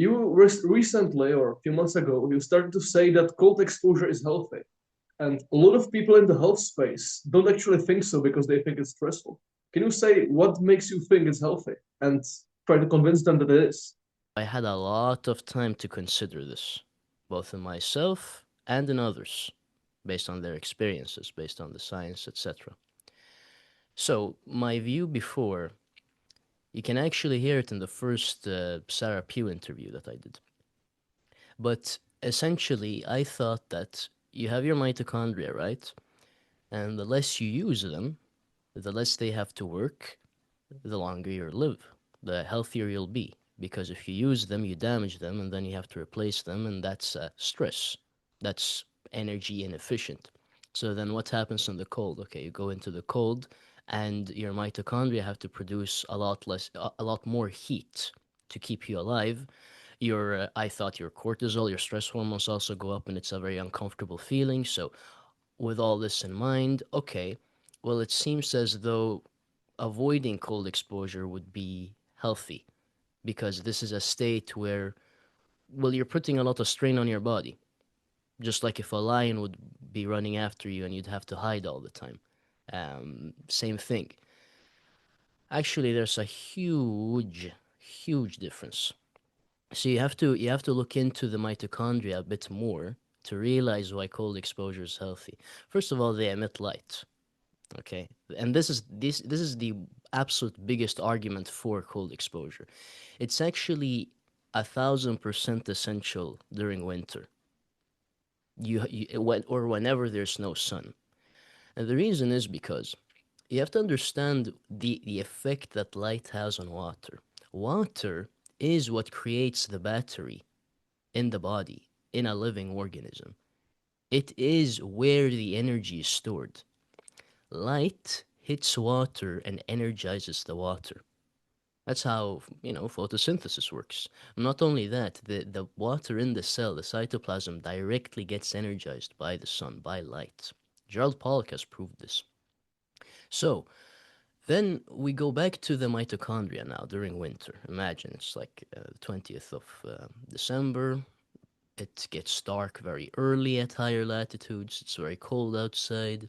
You recently, or a few months ago, you started to say that cold exposure is healthy. And a lot of people in the health space don't actually think so because they think it's stressful. Can you say what makes you think it's healthy and try to convince them that it is? I had a lot of time to consider this, both in myself and in others, based on their experiences, based on the science, etc. So, my view before, you can actually hear it in the first Sarah Pugh interview that I did. But essentially, I thought that you have your mitochondria, right? And the less you use them, the less they have to work, the longer you'll live, the healthier you'll be. Because if you use them, you damage them, and then you have to replace them, and that's stress. That's energy inefficient. So then what happens in the cold? Okay, you go into the cold, and your mitochondria have to produce a lot more heat to keep you alive. I thought your cortisol, your stress hormones also go up, and it's a very uncomfortable feeling. So with all this in mind, okay, well, it seems as though avoiding cold exposure would be healthy because this is a state where, well, you're putting a lot of strain on your body. Just like if a lion would be running after you and you'd have to hide all the time. Same thing. Actually, there's a huge difference. So you have to look into the mitochondria a bit more to realize why cold exposure is healthy. First of all, they emit light. Okay, and this is the absolute biggest argument for cold exposure. It's actually 1,000% essential during winter. Or whenever there's no sun, and the reason is because you have to understand the effect that light has on water. Water is what creates the battery in the body in a living organism. It is where the energy is stored. Light hits water and energizes the water. That's how, photosynthesis works. Not only that, the water in the cell, the cytoplasm, directly gets energized by the sun, by light. Gerald Pollack has proved this. So, then we go back to the mitochondria now during winter. Imagine it's like 20th of December. It gets dark very early at higher latitudes. It's very cold outside,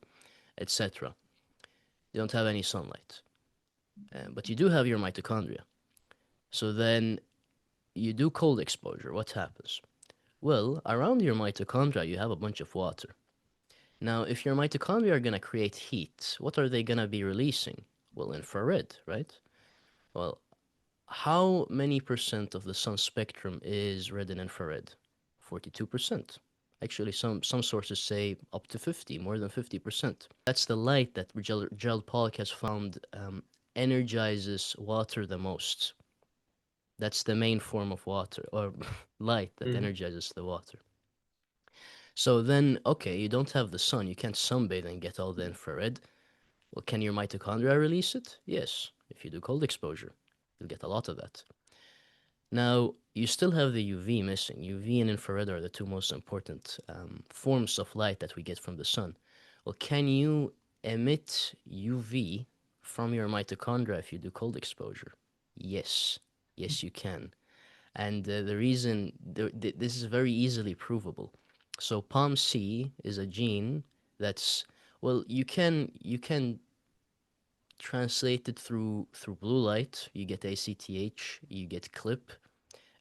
etc. You don't have any sunlight. But you do have your mitochondria. So then you do cold exposure. What happens? Well, around your mitochondria, you have a bunch of water. Now, if your mitochondria are going to create heat, what are they going to be releasing? Well, infrared, right? Well, how many percent of the sun spectrum is red and infrared? 42%. Actually, some sources say up to 50, more than 50%. That's the light that Gerald Pollack has found energizes water the most. That's the main form of water or light that Mhm. energizes the water. So then, okay, you don't have the sun. You can't sunbathe and get all the infrared. Well, can your mitochondria release it? Yes. If you do cold exposure, you'll get a lot of that. Now, you still have the UV missing. UV and infrared are the two most important forms of light that we get from the sun. Well, can you emit UV from your mitochondria if you do cold exposure? Yes. Yes, you can. And the reason this is very easily provable. So POMC is a gene that's, well, you can translate it through blue light. You get ACTH, you get CLIP,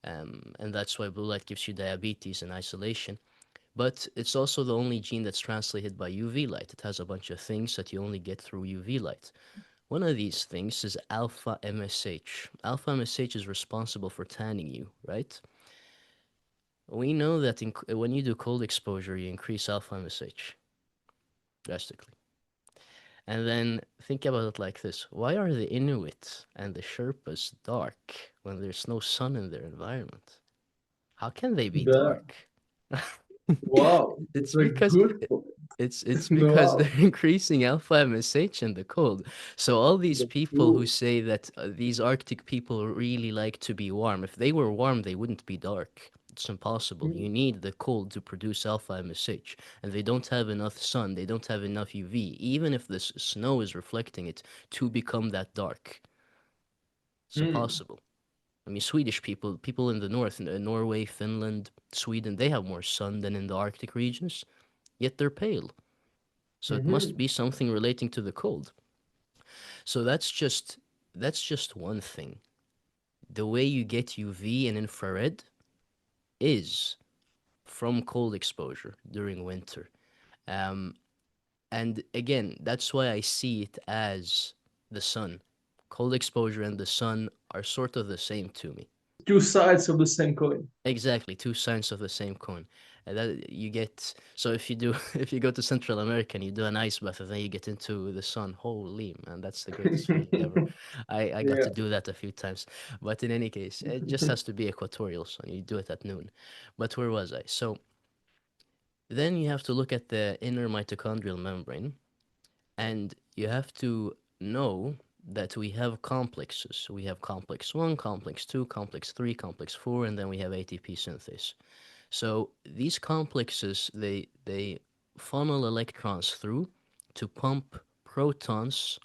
and that's why blue light gives you diabetes and isolation. But it's also the only gene that's translated by UV light. It has a bunch of things that you only get through UV light. One of these things is alpha MSH. Alpha MSH is responsible for tanning you, right? We know that when you do cold exposure, you increase alpha MSH drastically. And then think about it like this: why are the Inuit and the Sherpas dark when there's no sun in their environment? How can they be Yeah. dark? Wow, it's that's a because good point. it's because Wow, they're increasing alpha MSH in the cold. So all these that's people who cool. say that these Arctic people really like to be warm, if they were warm, they wouldn't be dark. It's impossible. You need the cold to produce alpha MSH, and they don't have enough sun. They don't have enough UV, even if the snow is reflecting it to become that dark. It's Hmm. impossible. I mean, Swedish people, people in the north, in Norway, Finland, Sweden, they have more sun than in the Arctic regions, yet they're pale. So it must Hmm. be something relating to the cold. So that's just one thing. The way you get UV and infrared is from cold exposure during winter. Um, and again, that's why I see it as the sun. Cold exposure and the sun are sort of the same to me. Two sides of the same coin. Exactly, two sides of the same coin. And that you get, so if you do, if you go to Central America and you do an ice bath and then you get into the sun, holy man, that's the greatest feeling ever. I got Yeah. to do that a few times. But in any case, it just has to be equatorial sun. You do it at noon. But where was I? So then you have to look at the inner mitochondrial membrane, and you have to know that we have complexes. We have complex 1, complex 2, complex 3, complex 4, and then we have ATP synthase. So these complexes, they funnel electrons through to pump protons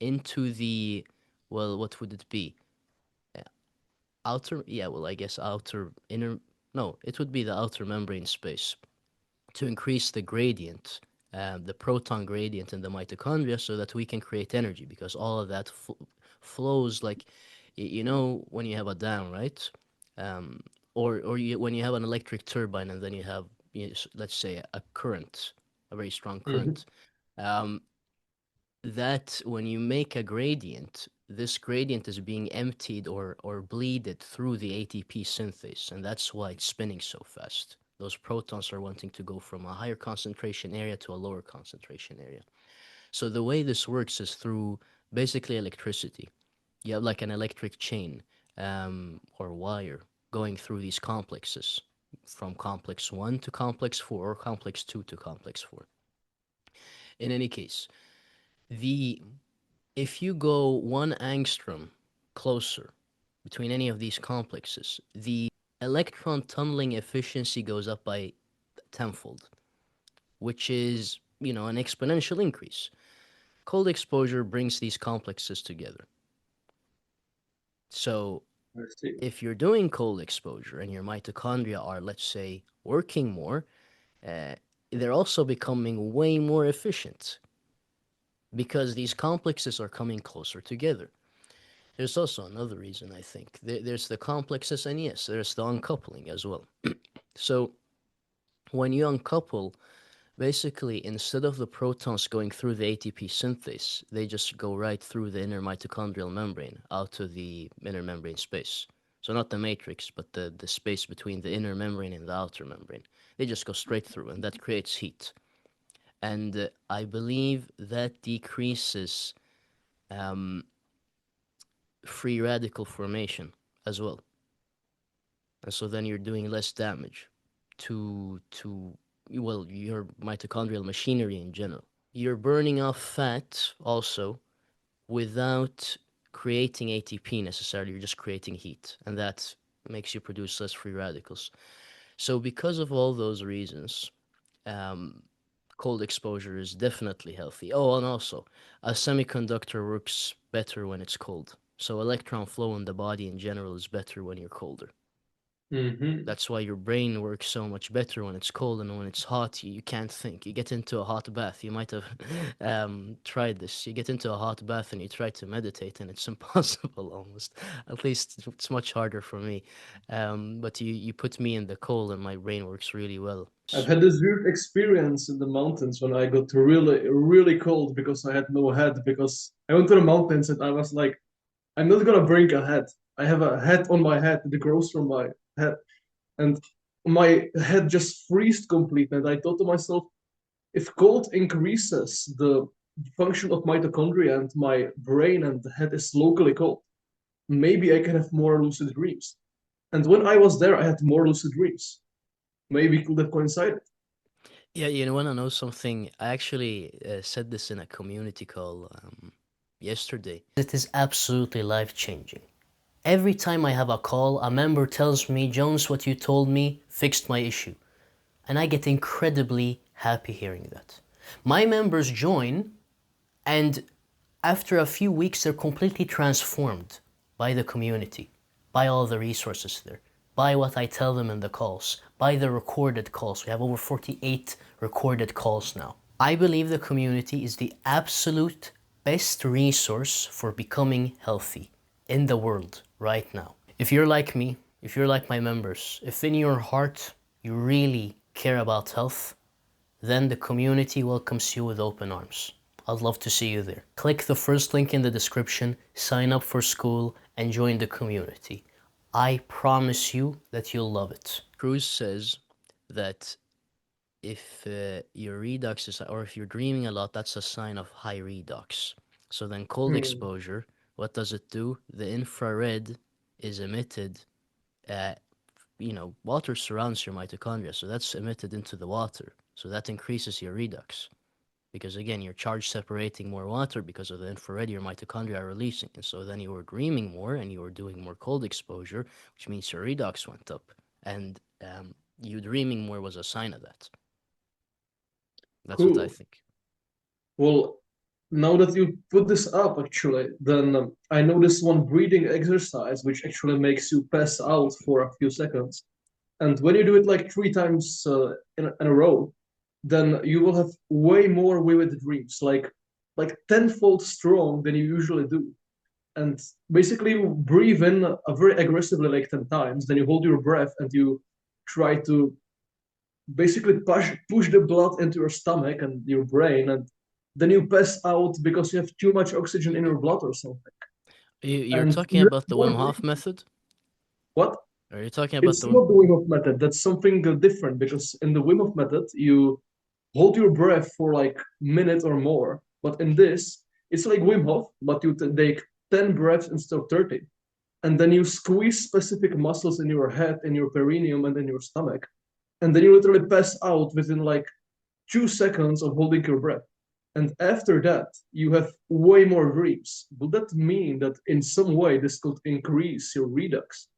into the, well, what would it be? Uh, Outer, yeah, well, I guess outer, inner, no, it would be the outer membrane space to increase the gradient, the proton gradient in the mitochondria, so that we can create energy, because all of that flows like, you know, when you have a dam, right? Um, when you have an electric turbine and then you have, let's say, a current, a very strong Hmm. current. Um, that when you make a gradient, this gradient is being emptied or bleeded through the ATP synthase, and that's why it's spinning so fast. Those protons are wanting to go from a higher concentration area to a lower concentration area. So the way this works is through basically electricity. You have like an electric chain, or wire going through these complexes from complex 1 to complex 4 or complex 2 to complex 4. In any case, the if you go 1 angstrom closer between any of these complexes, the electron tunneling efficiency goes up by tenfold, which is, an exponential increase. Cold exposure brings these complexes together. So I see. if you're doing cold exposure and your mitochondria are, let's say, working more, uh, they're also becoming way more efficient because these complexes are coming closer together. There's also another reason, I think. There's the complexes, and yes, there's the uncoupling as well. So when you uncouple, basically, instead of the protons going through the ATP synthase, they just go right through the inner mitochondrial membrane out to the inner membrane space. So not the matrix, but the space between the inner membrane and the outer membrane. They just go straight through, and that creates heat. And I believe that decreases um, free radical formation as well. And so then you're doing less damage to well, your mitochondrial machinery in general. You're burning off fat also without creating ATP necessarily. You're just creating heat, and that makes you produce less free radicals. So because of all those reasons, um, cold exposure is definitely healthy. Oh, and also, a semiconductor works better when it's cold. So electron flow in the body in general is better when you're colder. Hmm. That's why your brain works so much better when it's cold, and when it's hot, you can't think. You get into a hot bath. You might have tried this. You get into a hot bath and you try to meditate, and it's impossible almost. At least it's much harder for me. But you put me in the cold, and my brain works really well. I've had this weird experience in the mountains when I got really, really cold because I had no hat. Because I went to the mountains and I was like, I'm not gonna bring a hat. I have a hat on my head that grows from my head, and my head just freezed completely. And I thought to myself, if cold increases the function of mitochondria and my brain and the head is locally cold, maybe I can have more lucid dreams. And when I was there, I had more lucid dreams. Maybe it could have coincided. Yeah, you want to know something? I actually said this in a community call yesterday. It is absolutely life changing. Every time I have a call, a member tells me, Jones, what you told me fixed my issue. And I get incredibly happy hearing that. My members join, and after a few weeks, they're completely transformed by the community. buy all the resources there. Buy what I tell them in the calls. Buy the recorded calls. We have over 48 recorded calls now. I believe the community is the absolute best resource for becoming healthy in the world right now. If you're like me, if you're like my members, if in your heart you really care about health, then the community welcomes you with open arms. I'd love to see you there. Click the first link in the description, sign up for school, and join the community. I promise you that you'll love it. Cruz says that if your redox is, or if you're dreaming a lot, that's a sign of high redox. So then cold Hmm. exposure, what does it do? The infrared is emitted. Uh, water surrounds your mitochondria, so that's emitted into the water. So that increases your redox. Because again, you're charge separating more water because of the infrared your mitochondria are releasing. And so then you were dreaming more and you were doing more cold exposure, which means your redox went up. And you dreaming more was a sign of that. That's what I Cool. think. Well, now that you put this up, actually, then I know this one breathing exercise, which actually makes you pass out for a few seconds. And when you do it like three times in a row, then you will have way more vivid dreams, like tenfold strong than you usually do. And basically, you breathe in very aggressively, like 10 times. Then you hold your breath and you try to basically push the blood into your stomach and your brain, and then you pass out because you have too much oxygen in your blood or something. You're And talking you about have the more Wim Hof dreams. method? What? Are you talking about It's the not the Wim Hof method. That's something different because in the Wim Hof method, you hold your breath for like a minute or more. But in this, it's like Wim Hof, but you take 10 breaths instead of 30. And then you squeeze specific muscles in your head, in your perineum, and in your stomach. And then you literally pass out within like 2 seconds of holding your breath. And after that, you have way more dreams. Would that mean that in some way this could increase your redux?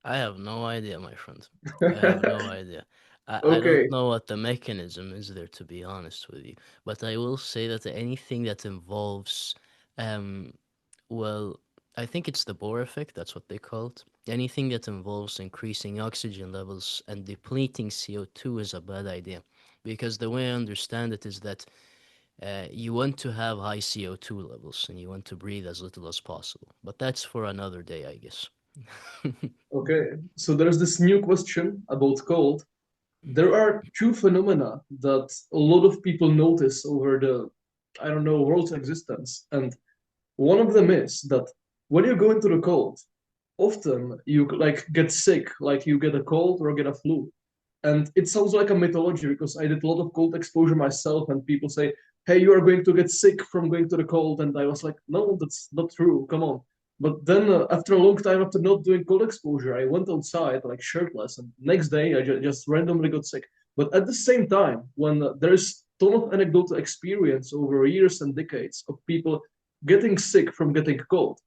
I have no idea, my friend. I have no idea. I don't Okay. know what the mechanism is there, to be honest with you. But I will say that anything that involves, um, well, I think it's the Bohr effect, that's what they call it. Anything that involves increasing oxygen levels and depleting CO2 is a bad idea. Because the way I understand it is that you want to have high CO2 levels and you want to breathe as little as possible. But that's for another day, I guess. Okay. So there's this new question about cold. There are two phenomena that a lot of people notice over the, I don't know, world's existence. And one of them is that when you go into the cold, often you like get sick, like you get a cold or get a flu. And it sounds like a mythology because I did a lot of cold exposure myself, and people say, "Hey, you are going to get sick from going to the cold," and I was like, "No, that's not true. Come on." But then, after a long time, after not doing cold exposure, I went outside like shirtless, and next day I just randomly got sick. But at the same time, when there's ton of anecdotal experience over years and decades of people getting sick from getting cold,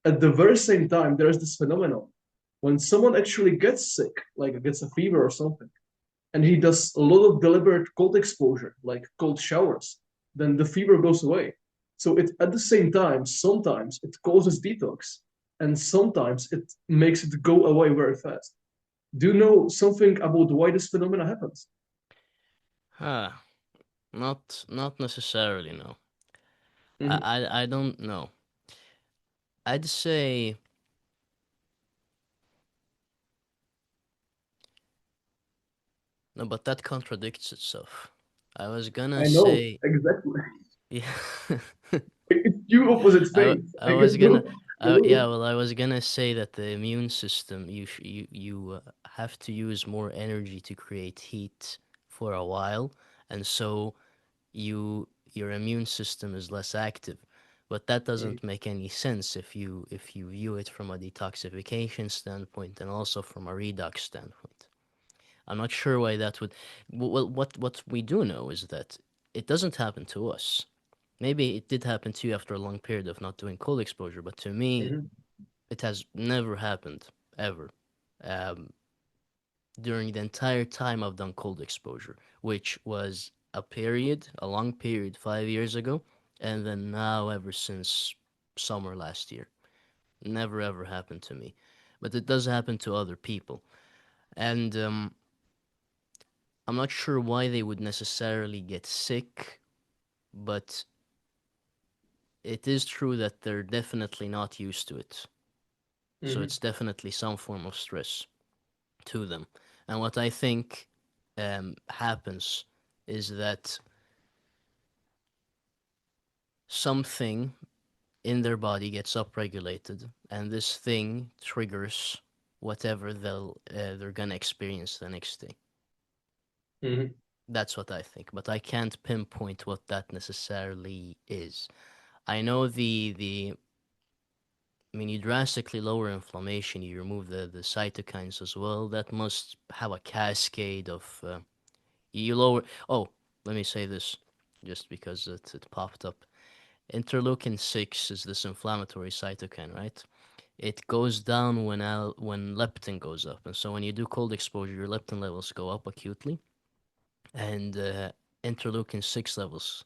at the very same time, there's this phenomenon when someone actually gets sick, like gets a fever or something, and he does a lot of deliberate cold exposure, like cold showers, then the fever goes away. So it at the same time, sometimes it causes detox, and sometimes it makes it go away very fast. Do you know something about why this phenomena happens? Ah, not necessarily, no. Mhm. I don't know. I'd say no, but that contradicts itself. I was gonna I know say exactly. yeah. It's two opposite things. I I was get gonna no yeah, clue. well, I was gonna say that the immune system you have to use more energy to create heat for a while, and so your immune system is less active. But that Mm. doesn't make any sense if you view it from a detoxification standpoint and also from a redox standpoint. I'm not sure why that would. Well, what we do know is that it doesn't happen to us. Maybe it did happen to you after a long period of not doing cold exposure, but to me, Mhm. it has never happened ever. Um, During the entire time I've done cold exposure, which was a long period 5 years ago, and then now ever since summer last year. Never ever happened to me. but it does happen to other people. And I'm not sure why they would necessarily get sick, but it is true that they're definitely not used to it. So Mm-hmm. it's definitely some form of stress to them. And what I think happens is that something in their body gets upregulated, and this thing triggers whatever they're gonna experience the next day. Mm-hmm. That's what I think, but I can't pinpoint what that necessarily is. I know the I mean, you drastically lower inflammation, you remove the cytokines as well. That must have a cascade of you lower. Oh, let me say this, just because it popped up. Interleukin 6 is this inflammatory cytokine, right? It goes down when leptin goes up, and so when you do cold exposure, your leptin levels go up acutely, and interleukin 6 levels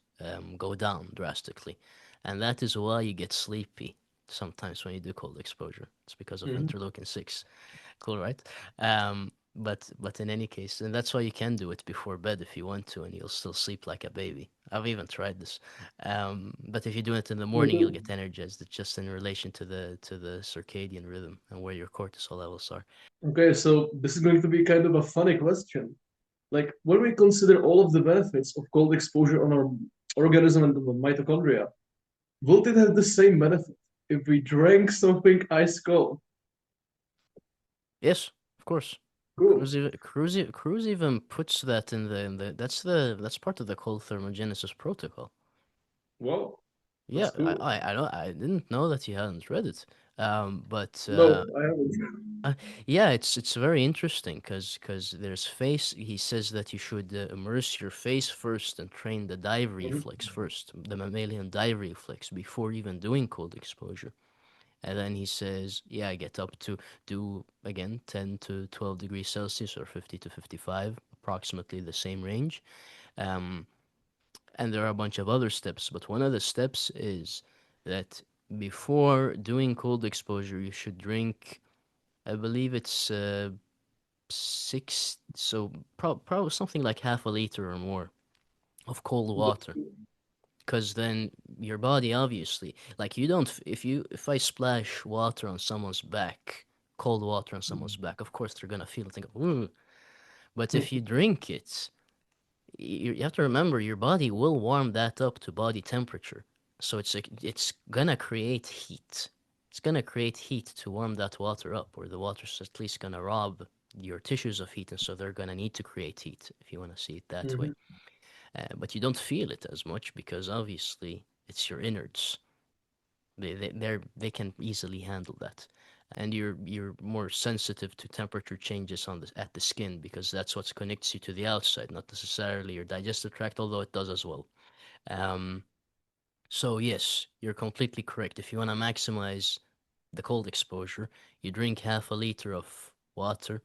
go down drastically, and that is why you get sleepy sometimes when you do cold exposure. It's because of Mm-hmm. interleukin 6. Cool, right? But in any case, and that's why you can do it before bed if you want to, and you'll still sleep like a baby. I've even tried this. But if you do it in the morning, you'll get energized. It's just in relation to the circadian rhythm and where your cortisol levels are. Okay, so this is going to be kind of a funny question. Like, when we consider all of the benefits of cold exposure on our organism and the mitochondria, will it have the same benefit if we drank something ice cold? Yes, of course. Cool. Cruz even puts that in the that's part of the cold thermogenesis protocol. Wow, Yeah, that's cool. I didn't know that you hadn't read it. But No, I haven't. Uh, yeah, it's very interesting because there's face. He says that you should immerse your face first and train the dive Mhm, reflex first, the mammalian dive reflex before even doing cold exposure. And then he says, yeah, get up to do again 10 to 12 degrees Celsius or 50 to 55, approximately the same range. Um, and there are a bunch of other steps, but one of the steps is that before doing cold exposure, you should drink. I believe it's six, so probably something like half a liter or more of cold that's water. cool. Because then your body obviously, like you don't, if I splash water on someone's back, cold water on someone's back, of course they're gonna feel it and go, ooh. But if you drink it, you have to remember your body will warm that up to body temperature. So it's gonna create heat. It's gonna create heat to warm that water up, or the water's at least gonna rob your tissues of heat, and so they're gonna need to create heat if you want to see it that way. Mhm, But you don't feel it as much because obviously it's your innards. They can easily handle that, and you're more sensitive to temperature changes on the at the skin because that's what connects you to the outside, not necessarily your digestive tract, although it does as well. Um, so yes, you're completely correct. If you want to maximize the cold exposure, you drink half a liter of water,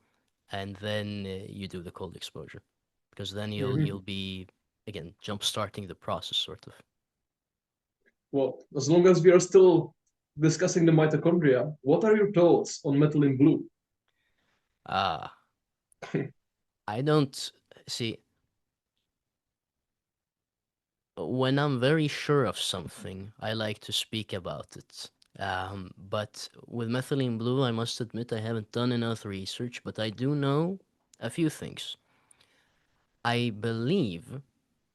and then you do the cold exposure, because then you'll mhm. be again jump starting the process, sort of. Well, as long as we are still discussing the mitochondria, what are your thoughts on methylene blue? Ah, I don't see when I'm very sure of something, I like to speak about it. But with methylene blue, I must admit I haven't done enough research, but I do know a few things. I believe,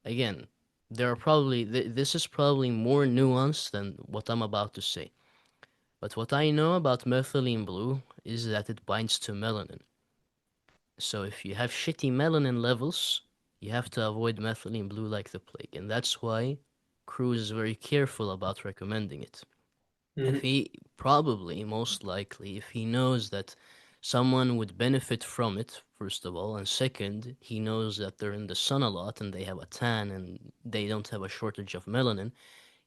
again, there are probably, this is probably more nuanced than what I'm about to say. But what I know about methylene blue is that it binds to melanin. So if you have shitty melanin levels, you have to avoid methylene blue like the plague. And that's why Cruz is very careful about recommending it. If Mhm, he probably, most likely, if he knows that someone would benefit from it, first of all, and second, he knows that they're in the sun a lot and they have a tan and they don't have a shortage of melanin,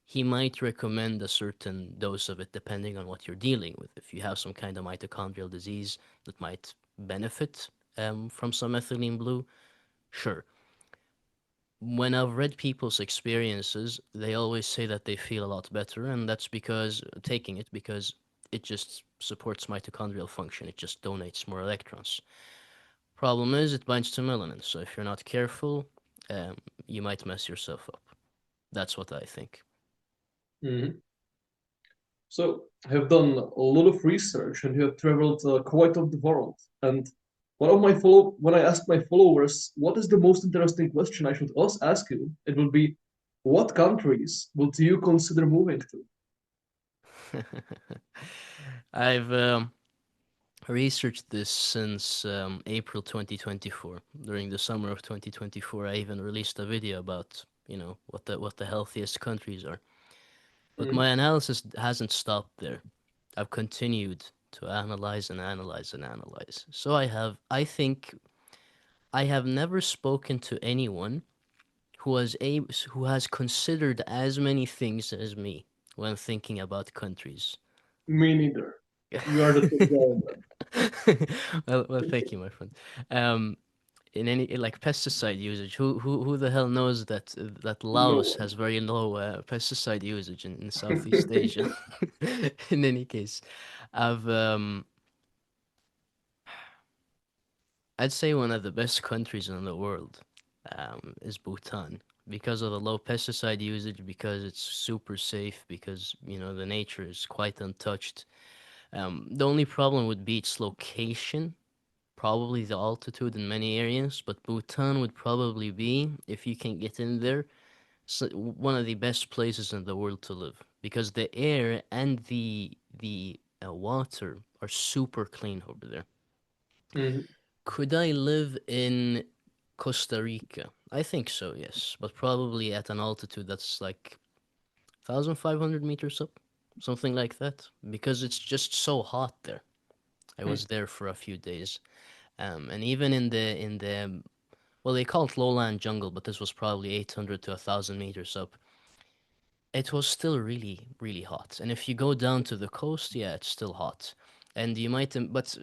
he might recommend a certain dose of it depending on what you're dealing with. If you have some kind of mitochondrial disease that might benefit from some methylene blue, sure. When I've read people's experiences, they always say that they feel a lot better, and that's because taking it because it just supports mitochondrial function. It just donates more electrons. Problem is, it binds to melanin, so if you're not careful, um, you might mess yourself up. That's what I think. Mhm. So, I have done a lot of research and you have traveled quite of the world. And when I ask my followers, what is the most interesting question I should also ask you? It will be, what countries would you consider moving to? I've researched this since April 2024. During the summer of 2024, I even released a video about what the healthiest countries are. But Mhm. my analysis hasn't stopped there. I've continued to analyze and analyze and analyze. So I think I have never spoken to anyone who has considered as many things as me when thinking about countries. Me neither. You are the top guy. Well, thank you, my friend. Um, in any like pesticide usage, who the hell knows that Laos No has very low pesticide usage in Southeast Asia? In any case, I've I'd say one of the best countries in the world is Bhutan because of the low pesticide usage, because it's super safe, because the nature is quite untouched. The only problem would be its location, probably the altitude in many areas, but Bhutan would probably be, if you can get in there, one of the best places in the world to live because the air and the water are super clean over there. one. Could I live in Costa Rica? I think so, yes, but probably at an altitude that's like 1,500 meters up, something like that, because it's just so hot there. I Mhm. was there for a few days, and even in the well, they call it lowland jungle, but this was probably 800 to 1,000 meters up. It was still really, really hot. And if you go down to the coast, yeah, it's still hot. And you might, but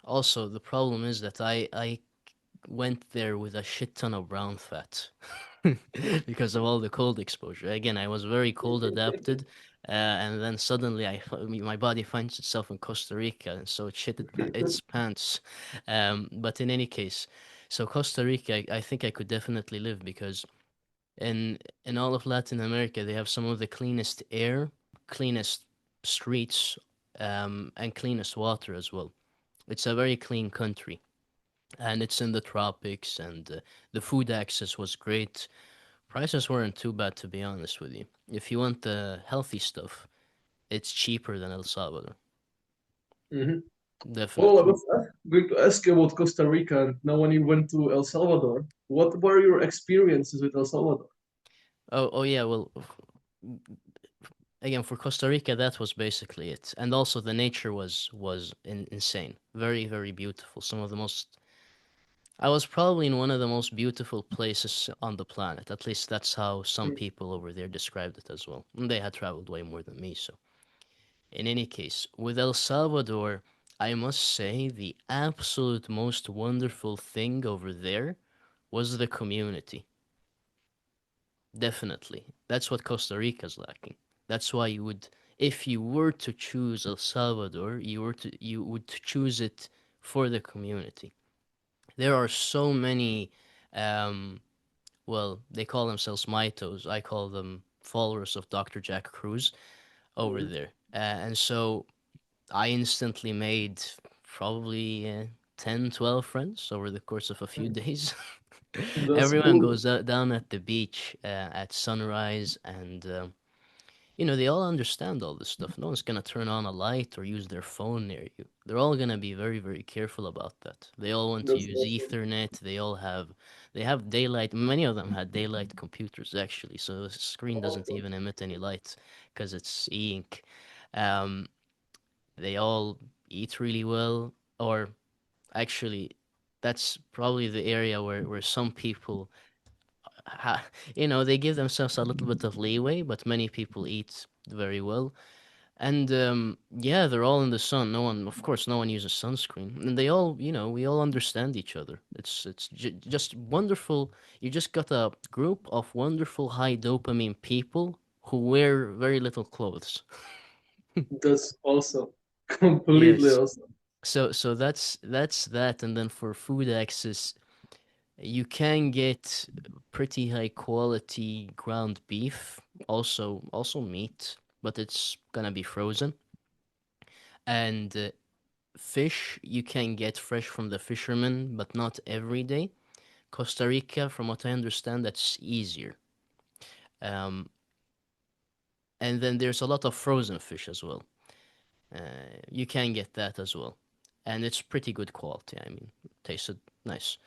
also the problem is that I went there with a shit ton of brown fat because of all the cold exposure. Again, I was very cold adapted, and then suddenly my body finds itself in Costa Rica, and so it its pants. But in any case, so Costa Rica, I think I could definitely live because in all of Latin America, they have some of the cleanest air, cleanest streets, and cleanest water as well. It's a very clean country, and it's in the tropics, and the food access was great. Prices weren't too bad, to be honest with you. If you want the healthy stuff, it's cheaper than El Salvador, Mhm. Well, I definitely. was going to ask you about Costa Rica, and now when you went to El Salvador, what were your experiences with El Salvador? Oh yeah. Well, again, for Costa Rica, that was basically it, and also the nature was insane, very very beautiful. Some of the most I was probably in one of the most beautiful places on the planet. At least that's how some Mm. people over there described it as well. And they had traveled way more than me, so. In any case, with El Salvador, I must say the absolute most wonderful thing over there was the community. Definitely. That's what Costa Rica's lacking. That's why if you were to choose El Salvador, you would choose it for the community. There are so many um, well, they call themselves mitos. I call them followers of Dr. Jack Cruz over Mm. there. And so I instantly made probably 10, 12 friends over the course of a few Mm. days. That's Everyone cool. goes down at the beach at sunrise, and they all understand all this stuff. No one's gonna turn on a light or use their phone near you. They're all gonna be very, very careful about that. They all want to That's use awesome. Ethernet. They have daylight. Many of them had daylight computers actually, so the screen doesn't Awesome. even emit any light because it's e-ink. Um, they all eat really well, or actually, that's probably the area where some people ha- they give themselves a little bit of leeway, but many people eat very well. And yeah, they're all in the sun. Of course, no one uses sunscreen, and they all, we all understand each other. It's just wonderful. You just got a group of wonderful high dopamine people who wear very little clothes. That's awesome. Completely Yes. awesome. So that's that, and then for food access, you can get pretty high quality ground beef, also meat, but it's gonna be frozen. And fish you can get fresh from the fishermen, but not every day. Costa Rica, from what I understand, that's easier. Um, and then there's a lot of frozen fish as well. You can get that as well, and it's pretty good quality. I mean, tasted nice.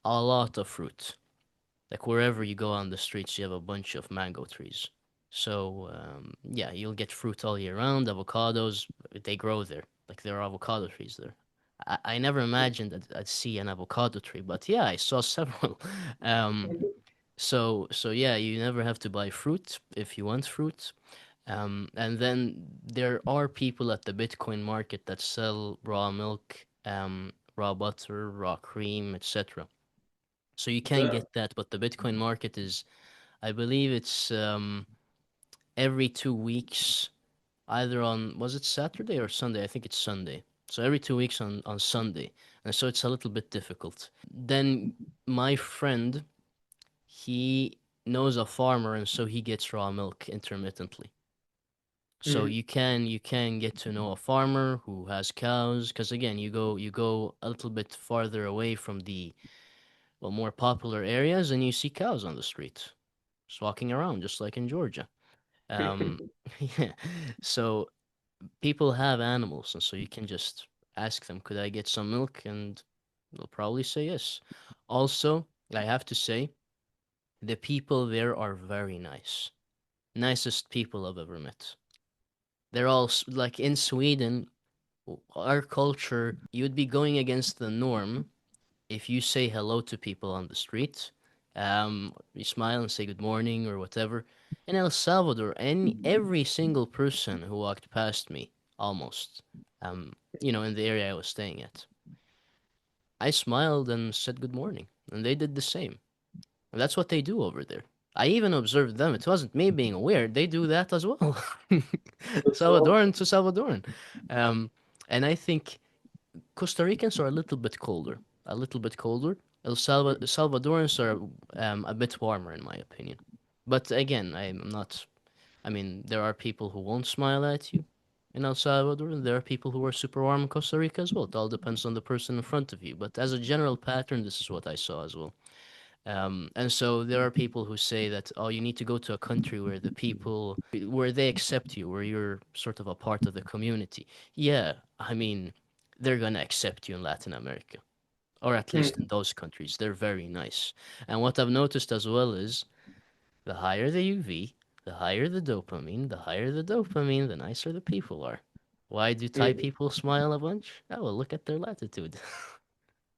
A lot of fruit. Like wherever you go on the streets, you have a bunch of mango trees. So yeah, you'll get fruit all year round. Avocados, they grow there. Like there are avocado trees there. I never imagined that I'd see an avocado tree, but yeah, I saw several. Um, so yeah, you never have to buy fruit if you want fruit. And then there are people at the Bitcoin market that sell raw milk, raw butter, raw cream, etc. So you can Damn. get that, but the Bitcoin market is, I believe it's every 2 weeks, either on, was it Saturday or Sunday? I think it's Sunday. So every 2 weeks on Sunday. And so it's a little bit difficult. Then my friend, he knows a farmer, and so he gets raw milk intermittently. So Mm. you can get to know a farmer who has cows, because again, you go a little bit farther away from the more popular areas, and you see cows on the street, just walking around, just like in Georgia. Um, yeah. So people have animals, and so you can just ask them, "Could I get some milk?" And they'll probably say yes. Also, I have to say, the people there are very nice. Nicest people I've ever met. They're all like in Sweden, our culture, you'd be going against the norm if you say hello to people on the street, you smile and say good morning or whatever. In El Salvador, every single person who walked past me, almost, in the area I was staying at, I smiled and said good morning, and they did the same. And that's what they do over there. I even observed them. It wasn't me being weird. They do that as well. That's Salvadoran awesome. to Salvadoran. Um, and I think Costa Ricans are a little bit colder, a little bit colder. Salvadorans are a bit warmer, in my opinion. But again, I'm not. I mean, there are people who won't smile at you in El Salvador, and there are people who are super warm in Costa Rica as well. It all depends on the person in front of you. But as a general pattern, this is what I saw as well. And so there are people who say that, oh, you need to go to a country where the people, where they accept you, where you're sort of a part of the community. Yeah, I mean, they're gonna accept you in Latin America, or at least in Mm. those countries. They're very nice. And what I've noticed as well is the higher the UV, the nicer the people are. Why do Thai Mm. people smile a bunch? Oh, well, look at their latitude.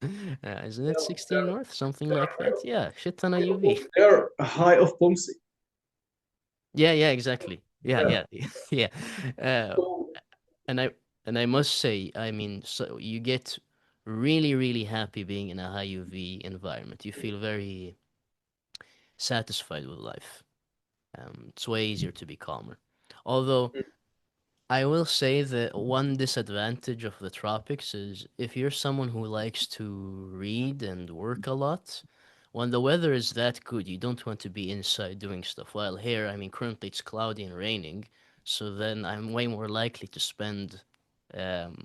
Isn't it Yeah, 16 north? Something like that? Yeah, shit ton of UV. they're high of Pomsi. Yeah, yeah, exactly. Yeah, Yeah. yeah, yeah. Uh, So, and I must say, I mean, so you get really, really happy being in a high UV environment. You feel very satisfied with life. It's way easier to be calmer. Although I will say that one disadvantage of the tropics is if you're someone who likes to read and work a lot, when the weather is that good, you don't want to be inside doing stuff. While here, I mean, currently it's cloudy and raining, so then I'm way more likely to spend um,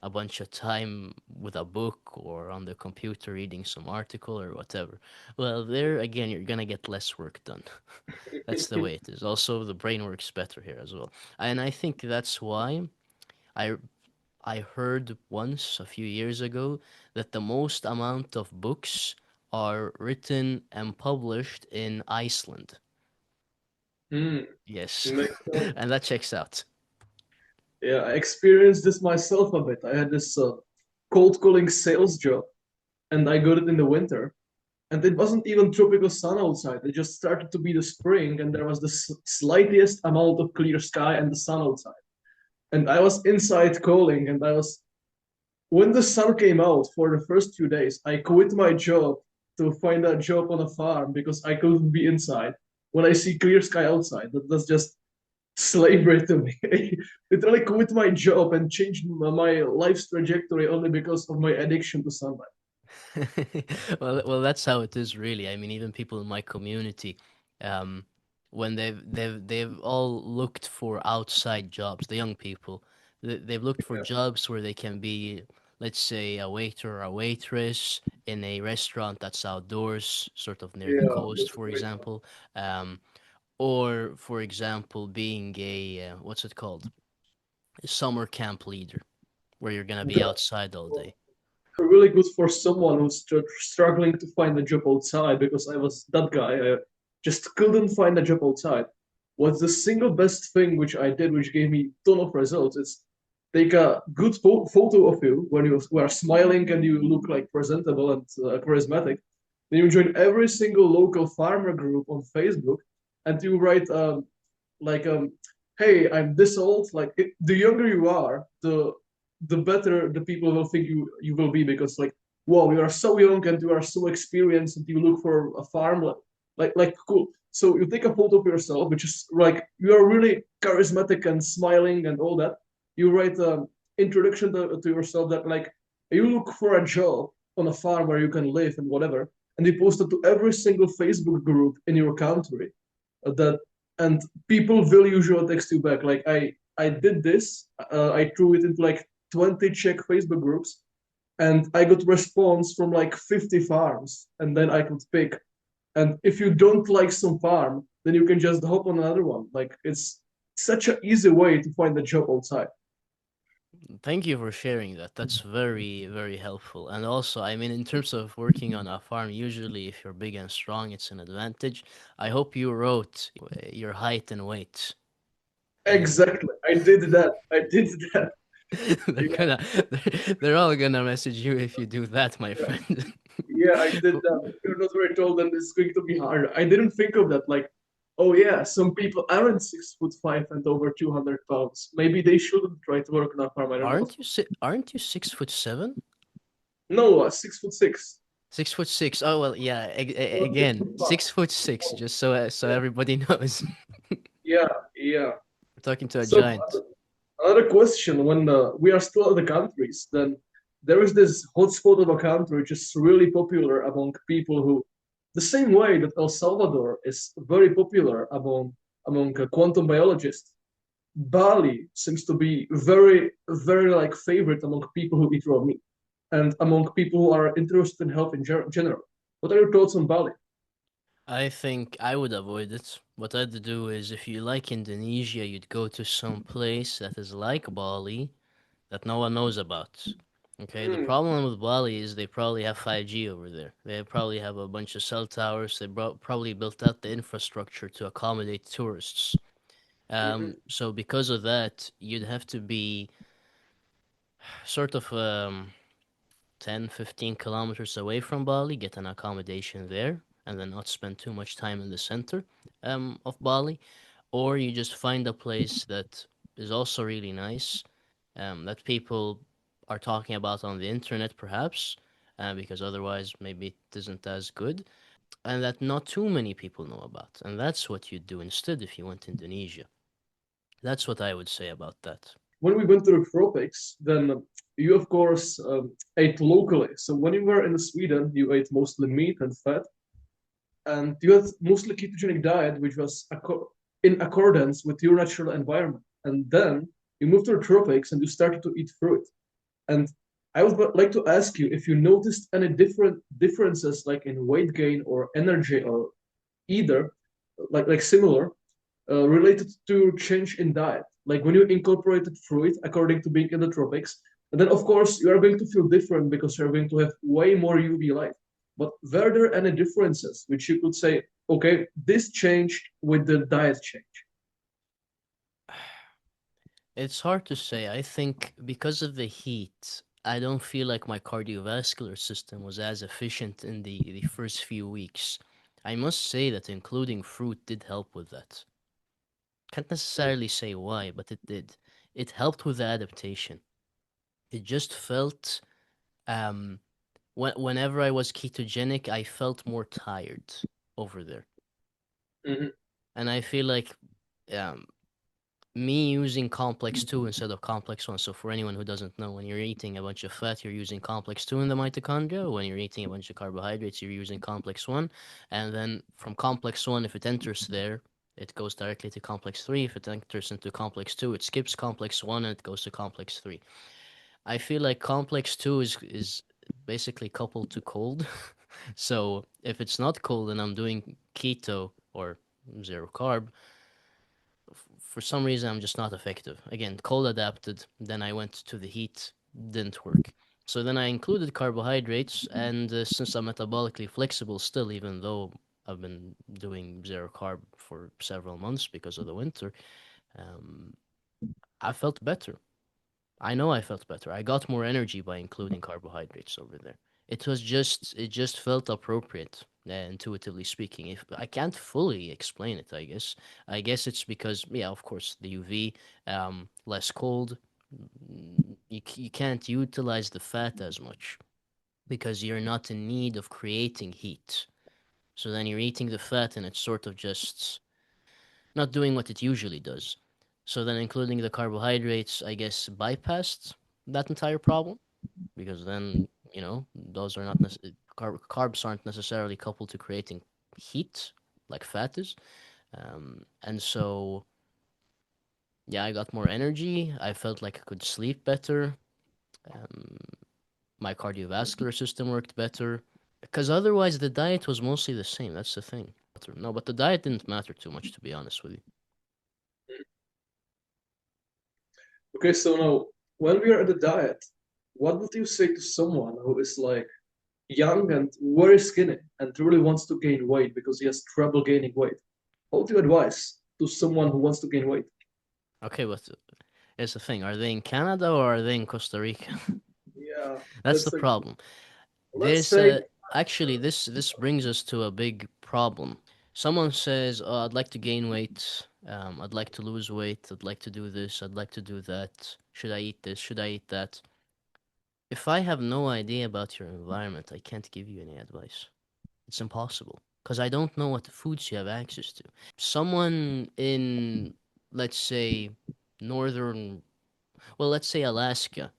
a bunch of time with a book or on the computer reading some article or whatever. Well, there again, you're gonna get less work done. That's the way it is. Also, the brain works better here as well. And I think that's why I I heard once a few years ago that the most amount of books are written and published in Iceland. mm, Yes. makes sense. And that checks out. Yeah, I experienced this myself a bit. I had this cold calling sales job, and I got it in the winter. And it wasn't even tropical sun outside. It just started to be the spring, and there was the slightest amount of clear sky and the sun outside. And I was inside calling, and I was when the sun came out for the first 2 days, I quit my job to find a job on a farm because I couldn't be inside. When I see clear sky outside, that's just slavery to me. Literally quit my job and changed my life's trajectory only because of my addiction to sunlight. Well, that's how it is, really. I mean, even people in my community, um, when they've all looked for outside jobs, the young people, they've looked for Yeah, jobs where they can be, let's say, a waiter or a waitress in a restaurant that's outdoors, sort of near the yeah, coast, that's a for great one. example, or for example, being a what's it called, a summer camp leader, where you're gonna be That's outside all day. really good for someone who's struggling to find a job outside because I was that guy. I just couldn't find a job outside. What's the single best thing which I did, which gave me ton of results? Is take a good photo of you when you are smiling and you look like presentable and charismatic. Then you join every single local farmer group on Facebook, and you write like hey, I'm this old. Like the younger you are, the better the people will think you will be because like wow, you are so young and you are so experienced and you look for a farm like cool. So you take a photo of yourself, which is like you are really charismatic and smiling and all that. You write an introduction to yourself that like you look for a job on a farm where you can live and whatever, and you post it to every single Facebook group in your country. That and people will usually text you back like I did this. I threw it into like 20 Czech Facebook groups, and I got response from like 50 farms, and then I could pick. And if you don't like some farm, then you can just hop on another one. Like it's such an easy way to find a job outside. Thank you for sharing that. That's very, very helpful. And also, I mean, in terms of working on a farm, usually if you're big and strong, it's an advantage. I hope you wrote your height and weight. And Exactly. I did that. I did that. they're Yeah, gonna, they're all gonna message you if you do that, my yeah. friend. Yeah, I did that. It was very told that it's going to be hard. I didn't think of that. Like, oh yeah, some people aren't 6'5" and over 200 pounds. Maybe they shouldn't try to work on a farm. I don't know. Aren't you 6'7"? No, 6'6". 6'6". Oh well, yeah. Not six Again, foot five. 6'6", just so everybody knows. Yeah, yeah. We're talking to a So giant. another question: when we are still other countries, then there is this hotspot of a country which is really popular among people who, the same way that El Salvador is very popular among quantum biologists. Bali seems to be very like favorite among people who eat raw meat and among people who are interested in health in general. What are your thoughts on Bali? I think I would avoid it. What I'd do is, if you like Indonesia, you'd go to some place that is like Bali that no one knows about. Okay, the Mm, problem with Bali is they probably have 5G over there. They probably have a bunch of cell towers. They probably built out the infrastructure to accommodate tourists. mhm, So because of that, you'd have to be sort of 10, 15 kilometers away from Bali, get an accommodation there, and then not spend too much time in the center of Bali. Or you just find a place that is also really nice, that people are talking about on the internet, perhaps, because otherwise maybe it isn't as good, and that not too many people know about. And that's what you'd do instead if you went to Indonesia. That's what I would say about that. when we went to the tropics, then you of course ate locally. So when you were in Sweden, you ate mostly meat and fat, and you had mostly ketogenic diet, which was in accordance with your natural environment. And then you moved to the tropics and you started to eat fruit. And I would like to ask you if you noticed any differences, like in weight gain or energy, or either like similar related to change in diet. Like when you incorporated fruit according to being in the tropics, and then of course you are going to feel different because you're going to have way more UV light. But were there any differences which you could say, okay, this changed with the diet change? It's hard to say. I think because of the heat, I don't feel like my cardiovascular system was as efficient in the first few weeks. I must say that including fruit did help with that. Can't necessarily say why, but it did. It helped with the adaptation. It just felt um whenever I was ketogenic, I felt more tired over there. Mm-hmm. And I feel like um Me using complex 2 instead of complex 1. So for anyone who doesn't know, when you're eating a bunch of fat, you're using complex 2 in the mitochondria. When you're eating a bunch of carbohydrates, you're using complex 1. And then from complex 1, if it enters there, it goes directly to complex 3. If it enters into complex 2, it skips complex 1 and it goes to complex 3. I feel like complex 2 is basically coupled to cold. So if it's not cold and I'm doing keto or zero carb, for some reason I'm just not effective. Again, cold adapted, then I went to the heat, didn't work. So then I included carbohydrates, and since I'm metabolically flexible still, even though I've been doing zero carb for several months because of the winter, um, I felt better. I know I felt better. I got more energy by including carbohydrates over there. It just felt appropriate, intuitively speaking. If I can't fully explain it, I guess it's because, yeah, of course, the UV, less cold. You can't utilize the fat as much because you're not in need of creating heat. So then you're eating the fat and it's sort of just not doing what it usually does. So then including the carbohydrates, I guess, bypassed that entire problem because then, those are not carbs aren't necessarily coupled to creating heat like fat is. And so, yeah, I got more energy. I felt like I could sleep better. Um, my cardiovascular system worked better. Because otherwise, the diet was mostly the same. That's the thing. No, but the diet didn't matter too much, to be honest with you. Okay, so now when we are at the diet, what would you say to someone who is like young and very skinny and really wants to gain weight because he has trouble gaining weight? What would you advise to someone who wants to gain weight? Okay, but here's the thing. Are they in Canada or are they in Costa Rica? Yeah, That's the that's like problem. let's There's say a Actually, this brings us to a big problem. Someone says, "Oh, I'd like to gain weight. I'd like to lose weight. I'd like to do this. I'd like to do that. Should I eat this? Should I eat that?" If I have no idea about your environment, I can't give you any advice. It's impossible because I don't know what foods you have access to. Someone in, let's say, northern, well, let's say Alaska,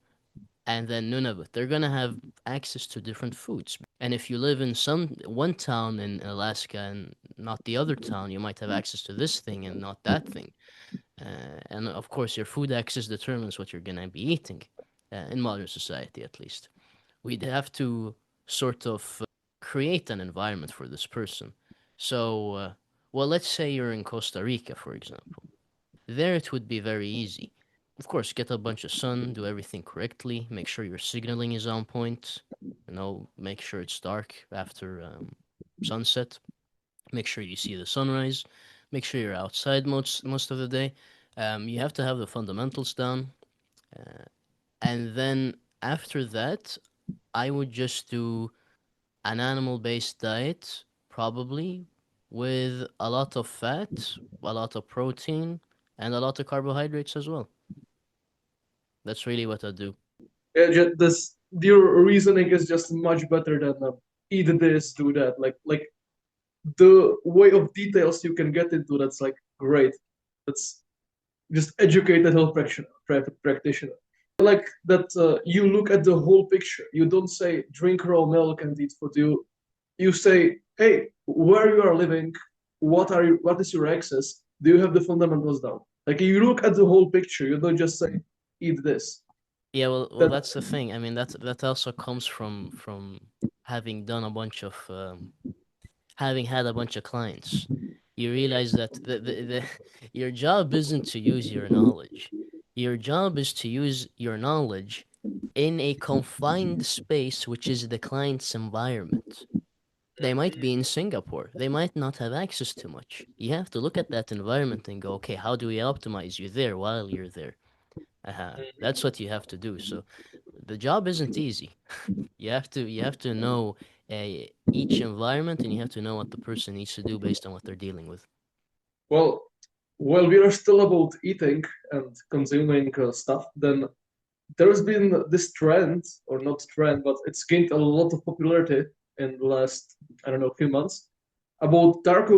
and then Nunavut, they're gonna have access to different foods. And if you live in some one town in Alaska and not the other town, you might have access to this thing and not that thing. And of course, your food access determines what you're gonna be eating, in modern society at least. We'd have to sort of create an environment for this person. So, well, let's say you're in Costa Rica, for example. There it would be very easy. Of course, get a bunch of sun, do everything correctly, make sure your signaling is on point, make sure it's dark after sunset, make sure you see the sunrise, make sure you're outside most of the day. You have to have the fundamentals down. Uh, and then after that, I would just do an animal based diet, probably with a lot of fat, a lot of protein, and a lot of carbohydrates as well. That's really what I do. yeah, this your reasoning is just much better than eat this, do that. Like the way of details you can get into that's like great. That's just educated health practitioner. Like that you look at the whole picture. You don't say drink raw milk and eat food. You say, hey, where you are living, what is your access? Do you have the fundamentals down? Like you look at the whole picture. You don't just say eat this. Yeah, well, That that's the thing. I mean, that also comes from having done a bunch of having had a bunch of clients. You realize that your job isn't to use your knowledge. Your job is to use your knowledge in a confined space, which is the client's environment. They might be in Singapore. They might not have access to much. You have to look at that environment and go, okay, how do we optimize you there while you're there? That's what you have to do. So the job isn't easy. You have to know each environment, and you have to know what the person needs to do based on what they're dealing with. well, while we are still about eating and consuming stuff, then there's been this trend, or not trend, but it's gained a lot of popularity in the last, I don't know, few months about Darko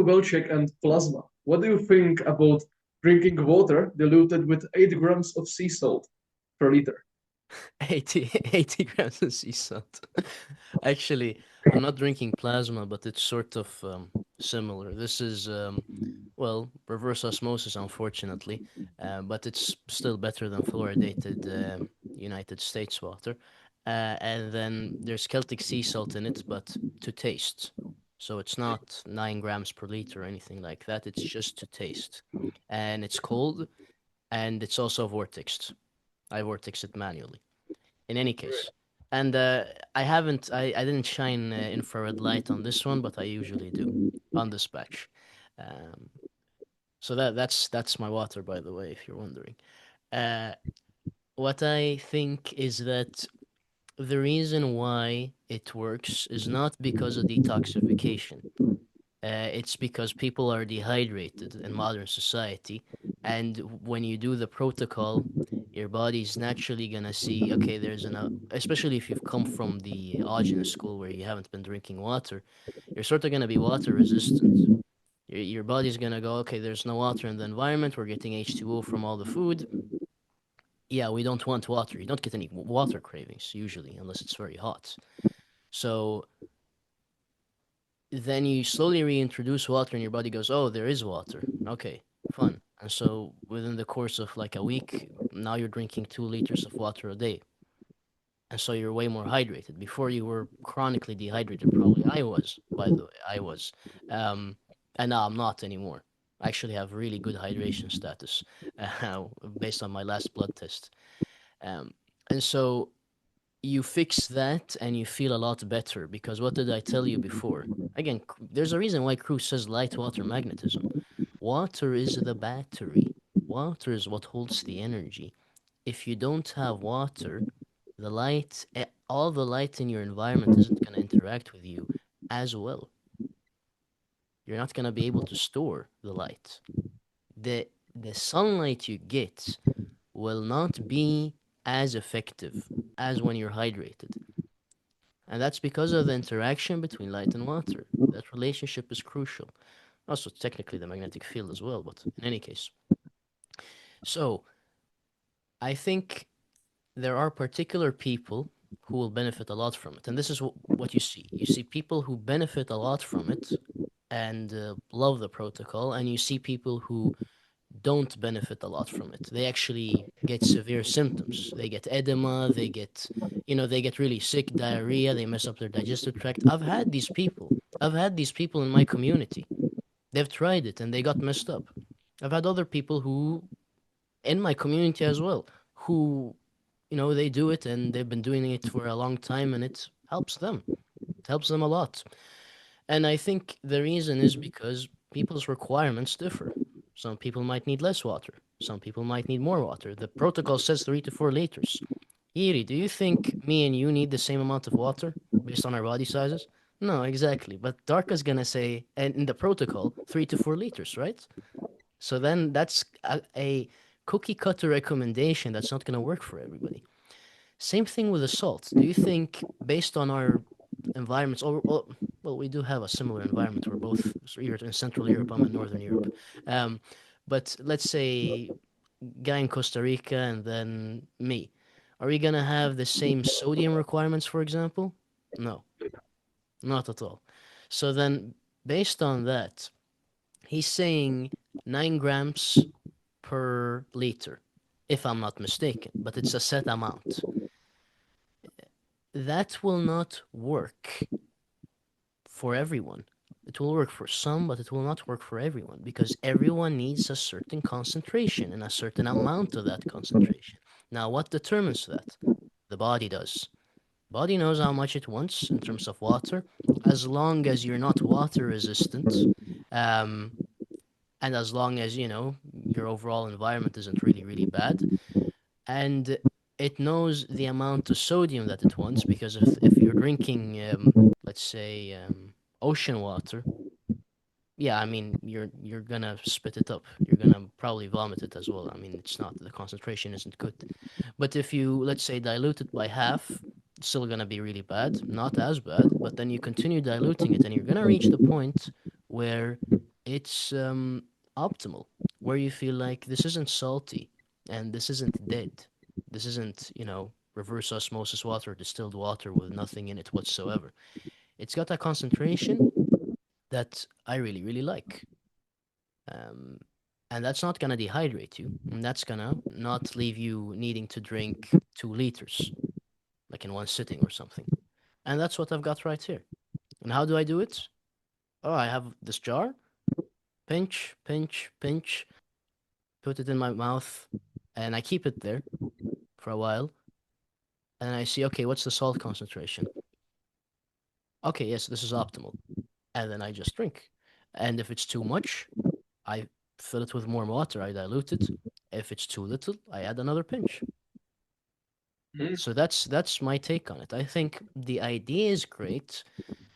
and plasma. What do you think about drinking water diluted with 8 grams of sea salt per liter. 80 grams of sea salt. Actually, I'm not drinking plasma, but it's sort of similar. This is, well, reverse osmosis, unfortunately, but it's still better than fluoridated United States water. And then there's Celtic sea salt in it, but to taste. So it's not 9 grams per liter or anything like that. It's just to taste. And it's cold, and it's also vortexed. I vortex it manually in any case. And I didn't shine infrared light on this one, but I usually do on this batch. Um, so that's my water, by the way, if you're wondering. Uh, what I think is that the reason why it works is not because of detoxification. It's because people are dehydrated in modern society, and when you do the protocol, your body's naturally gonna see, okay, especially if you've come from the autogenous school where you haven't been drinking water, you're sort of gonna be water resistant. Your body's gonna go, okay, there's no water in the environment, we're getting H2O from all the food. Yeah, we don't want water. You don't get any water cravings usually, unless it's very hot. So then you slowly reintroduce water and your body goes, oh, there is water. Okay, fun. And so within the course of like a week, now you're drinking 2 liters of water a day. And so you're way more hydrated. Before you were chronically dehydrated, probably. I was, by the way, I was. Um, and now I'm not anymore. I actually have really good hydration status based on my last blood test. Um, and so you fix that and you feel a lot better because what did I tell you before? Again, there's a reason why Cruz says light water magnetism. Water is the battery. Water is what holds the energy. If you don't have water, all the light in your environment isn't going to interact with you as well. You're not going to be able to store the light. The the sunlight you get will not be as effective as when you're hydrated. And that's because of the interaction between light and water. That relationship is crucial. Also, technically, the magnetic field as well, but in any case. So, I think there are particular people who will benefit a lot from it. And this is what you see. You see people who benefit a lot from it and love the protocol, and you see people who don't benefit a lot from it. They actually get severe symptoms. They get edema, they get really sick, diarrhea, they mess up their digestive tract. I've had these people. I've had these people in my community. They've tried it and they got messed up. I've had other people who, in my community as well, who, they do it and they've been doing it for a long time and it helps them. It helps them a lot. And I think the reason is because people's requirements differ. Some people might need less water. Some people might need more water. The protocol says 3 to 4 liters. Iri, do you think me and you need the same amount of water based on our body sizes? No, exactly. But Darka's gonna say, and in the protocol, 3 to 4 liters, right? So then that's a cookie cutter recommendation that's not gonna work for everybody. Same thing with the salt. Do you think, based on our environments, well, we do have a similar environment. We're both you're in Central Europe, I'm in Northern Europe. Um, but let's say guy in Costa Rica and then me. Are we gonna have the same sodium requirements, for example? No, not at all. So then, based on that, he's saying 9 grams per liter, if I'm not mistaken, but it's a set amount. That will not work for everyone. It will work for some, but it will not work for everyone because everyone needs a certain concentration and a certain amount of that concentration. Now, what determines that? The body does. Body knows how much it wants in terms of water, as long as you're not water resistant, um, and as long as your overall environment isn't really really bad, and it knows the amount of sodium that it wants because if you're drinking, let's say, ocean water, yeah, I mean you're gonna spit it up. You're gonna probably vomit it as well. I mean the concentration isn't good. But if you let's say dilute it by half, it's still gonna be really bad. Not as bad, but then you continue diluting it, and you're gonna reach the point where it's optimal, where you feel like this isn't salty and this isn't dead. This isn't, reverse osmosis water, distilled water with nothing in it whatsoever. It's got a concentration that I really, really like. Um, and that's not going to dehydrate you. And that's going to not leave you needing to drink 2 liters, like in one sitting or something. And that's what I've got right here. And how do I do it? Oh, I have this jar, pinch, pinch, pinch, put it in my mouth, and I keep it there for a while. And I see, okay, what's the salt concentration? Okay, yes, this is optimal. And then I just drink. And if it's too much, I fill it with more water, I dilute it. If it's too little, I add another pinch. Mm, So that's my take on it. I think the idea is great,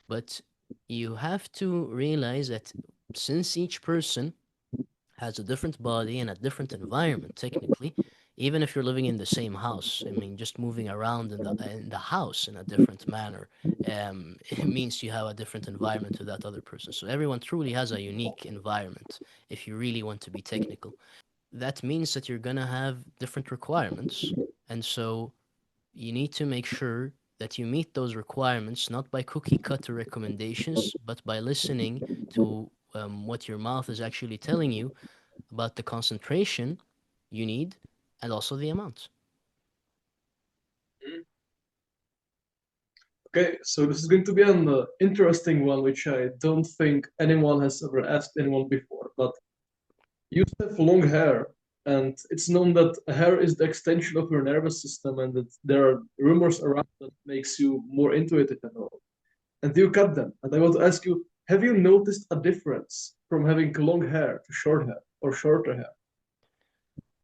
but you have to realize that since each person has a different body and a different environment, technically, even if you're living in the same house, I mean, just moving around in the house in a different manner, it means you have a different environment to that other person. So everyone truly has a unique environment. If you really want to be technical, that means that you're gonna have different requirements, and so you need to make sure that you meet those requirements not by cookie cutter recommendations, but by listening to what your mouth is actually telling you about the concentration you need and also the amount. mm. Okay, so this is going to be an interesting one, which I don't think anyone has ever asked anyone before. But you have long hair, and it's known that hair is the extension of your nervous system, and that there are rumors around that makes you more intuitive and all. And you cut them. And I want to ask you, have you noticed a difference from having long hair to short hair or shorter hair?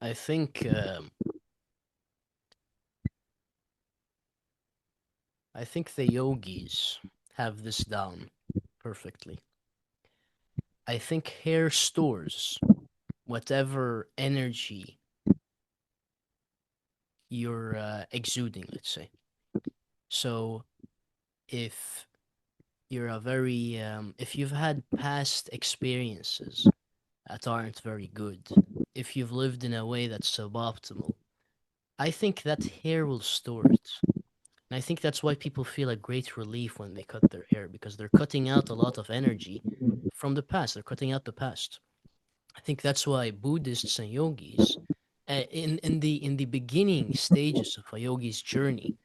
I think the yogis have this down perfectly. I think hair stores whatever energy you're exuding, let's say. So if if you've had past experiences that aren't very good, if you've lived in a way that's suboptimal, I think that hair will store it. And I think that's why people feel a great relief when they cut their hair because they're cutting out a lot of energy from the past. They're cutting out the past. I think that's why Buddhists and yogis, in the beginning stages of a yogi's journey,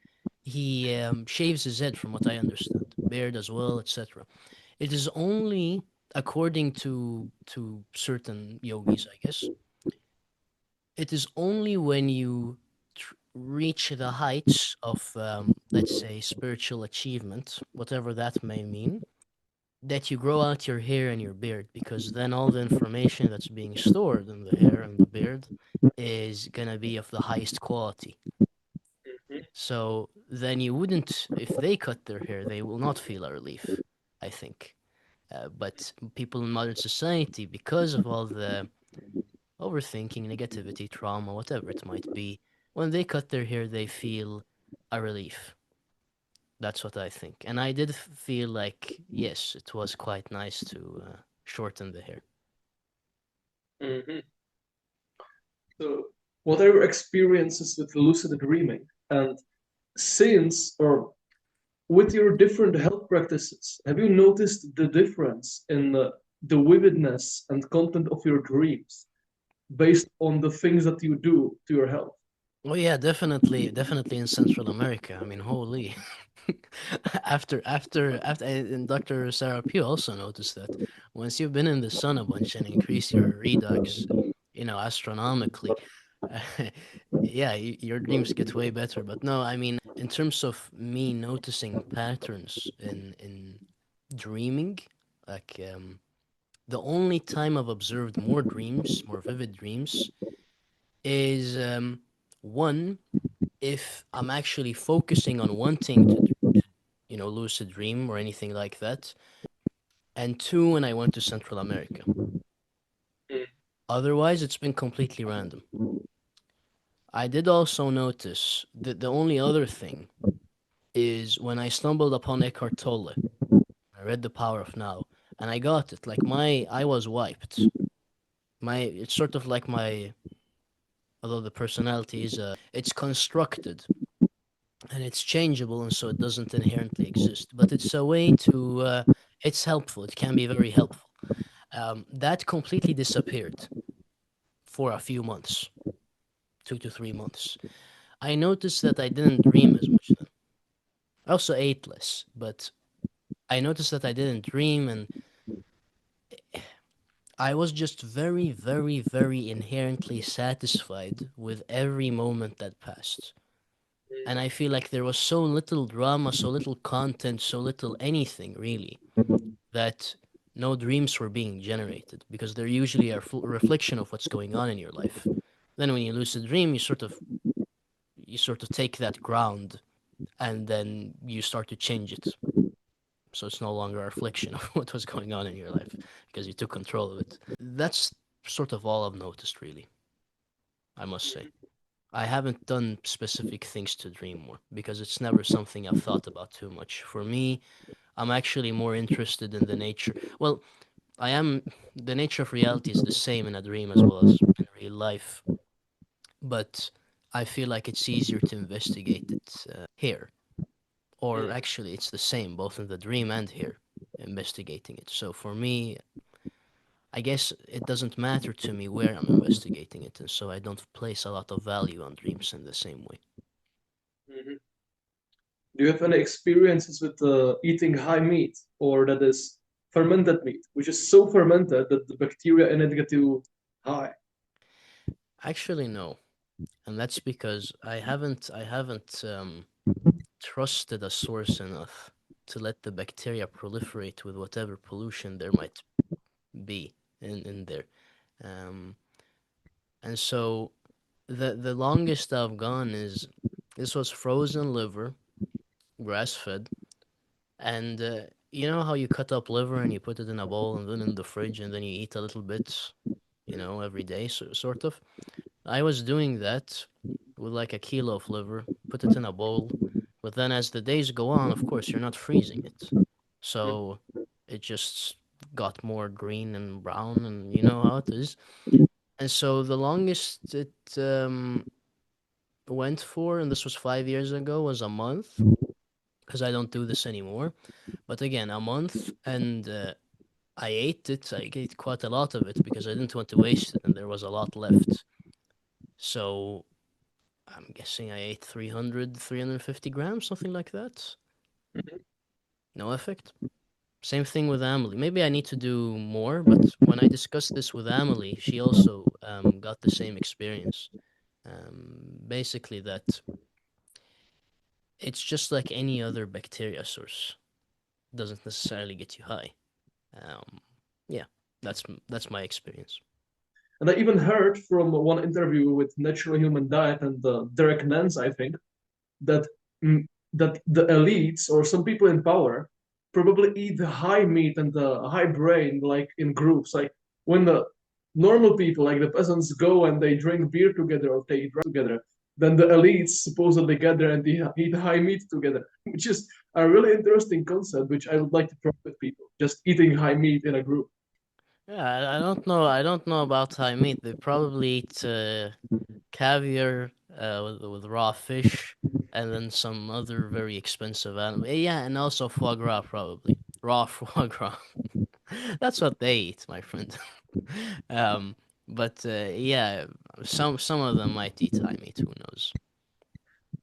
he shaves his head, from what I understand, beard as well, etc. It is only according to certain yogis, I guess. It is only when you reach the heights of, let's say, spiritual achievement, whatever that may mean, that you grow out your hair and your beard, because then all the information that's being stored in the hair and the beard is gonna be of the highest quality. So then you wouldn't, if they cut their hair, they will not feel a relief, I think. But people in modern society, because of all the overthinking, negativity, trauma, whatever it might be, when they cut their hair, they feel a relief. That's what I think. And I did feel like, yes, it was quite nice to shorten the hair. Hmm. So, what are your experiences with lucid dreaming? And since or with your different health practices, have you noticed the difference in the vividness and content of your dreams based on the things that you do to your health? Oh yeah, definitely in Central America. I mean, holy. After, and Dr. Sarah Pugh also noticed that once you've been in the sun a bunch and increase your redox, astronomically, yeah, your dreams get way better. But no, I mean, in terms of me noticing patterns in dreaming, like the only time I've observed more dreams, more vivid dreams, is one, if I'm actually focusing on wanting to lucid dream or anything like that, and two, when I went to Central America. Mm, Otherwise, it's been completely random. I did also notice that the only other thing is when I stumbled upon Eckhart Tolle. I read The Power of Now, and I got it. Like I was wiped. My it's sort of like my although the personality is it's constructed and it's changeable and so it doesn't inherently exist, but it's a way to it's helpful. It can be very helpful. That completely disappeared for a few months, 2 to 3 months. I noticed that I didn't dream as much then. I also ate less, but I noticed that I didn't dream, and I was just very, very, very inherently satisfied with every moment that passed. And I feel like there was so little drama, so little content, so little anything really, that no dreams were being generated because they're usually a reflection of what's going on in your life. Then when you lucid dream, you sort of take that ground and then you start to change it. So it's no longer a reflection of what was going on in your life because you took control of it. That's sort of all I've noticed, really, I must say. I haven't done specific things to dream more because it's never something I've thought about too much. For me, I'm actually more interested in the nature. Well, I am. The nature of reality is the same in a dream as well as in real life, but I feel like it's easier to investigate it here. Or actually, it's the same both in the dream and here, investigating it. So for me, I guess it doesn't matter to me where I'm investigating it, and so I don't place a lot of value on dreams in the same way. Mhm. Do you have any experiences with eating high meat or that is fermented meat, which is so fermented that the bacteria in it get too high? Actually, no, and that's because I haven't trusted a source enough to let the bacteria proliferate with whatever pollution there might be in there. Um, and so the longest I've gone is this was frozen liver, grass fed, and you know how you cut up liver and you put it in a bowl and then in the fridge and then you eat a little bit, every day, sort of. I was doing that with like a kilo of liver, put it in a bowl, but then as the days go on, of course, you're not freezing it. So it just got more green and brown, and you know how it is. And so the longest it went for, and this was 5 years ago, was a month, because I don't do this anymore. But again, a month, and I ate it. I ate quite a lot of it because I didn't want to waste it, and there was a lot left. So I'm guessing I ate 300, 350 grams, something like that. No effect. Same thing with Amelie. Maybe I need to do more, but when I discussed this with Amelie, she also got the same experience. Basically, that it's just like any other bacteria source. Doesn't necessarily get you high. Um, yeah, that's my experience. And I even heard from one interview with Natural Human Diet and Derek Nance, I think, that that the elites or some people in power probably eat the high meat and the high brain like in groups. Like when the normal people, like the peasants, go and they drink beer together or take drugs together, then the elites supposedly gather and they eat high meat together, which is a really interesting concept, which I would like to try with people, just eating high meat in a group. Yeah, I don't know. I don't know about high meat. They probably eat caviar with raw fish, and then some other very expensive animal. Yeah, and also foie gras, probably raw foie gras. That's what they eat, my friend. um, but yeah, some of them might eat high meat. Who knows?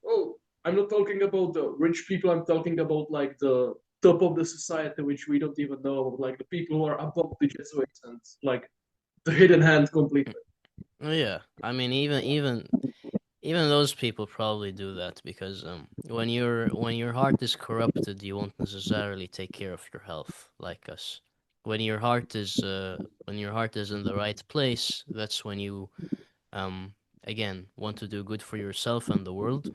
Oh, I'm not talking about the rich people. I'm talking about like the top of the society, which we don't even know about, like the people who are above the Jesuits and like the hidden hand completely. Yeah, I mean, even those people probably do that because when your heart is corrupted, you won't necessarily take care of your health like us. When your heart is in the right place, that's when you um again want to do good for yourself and the world.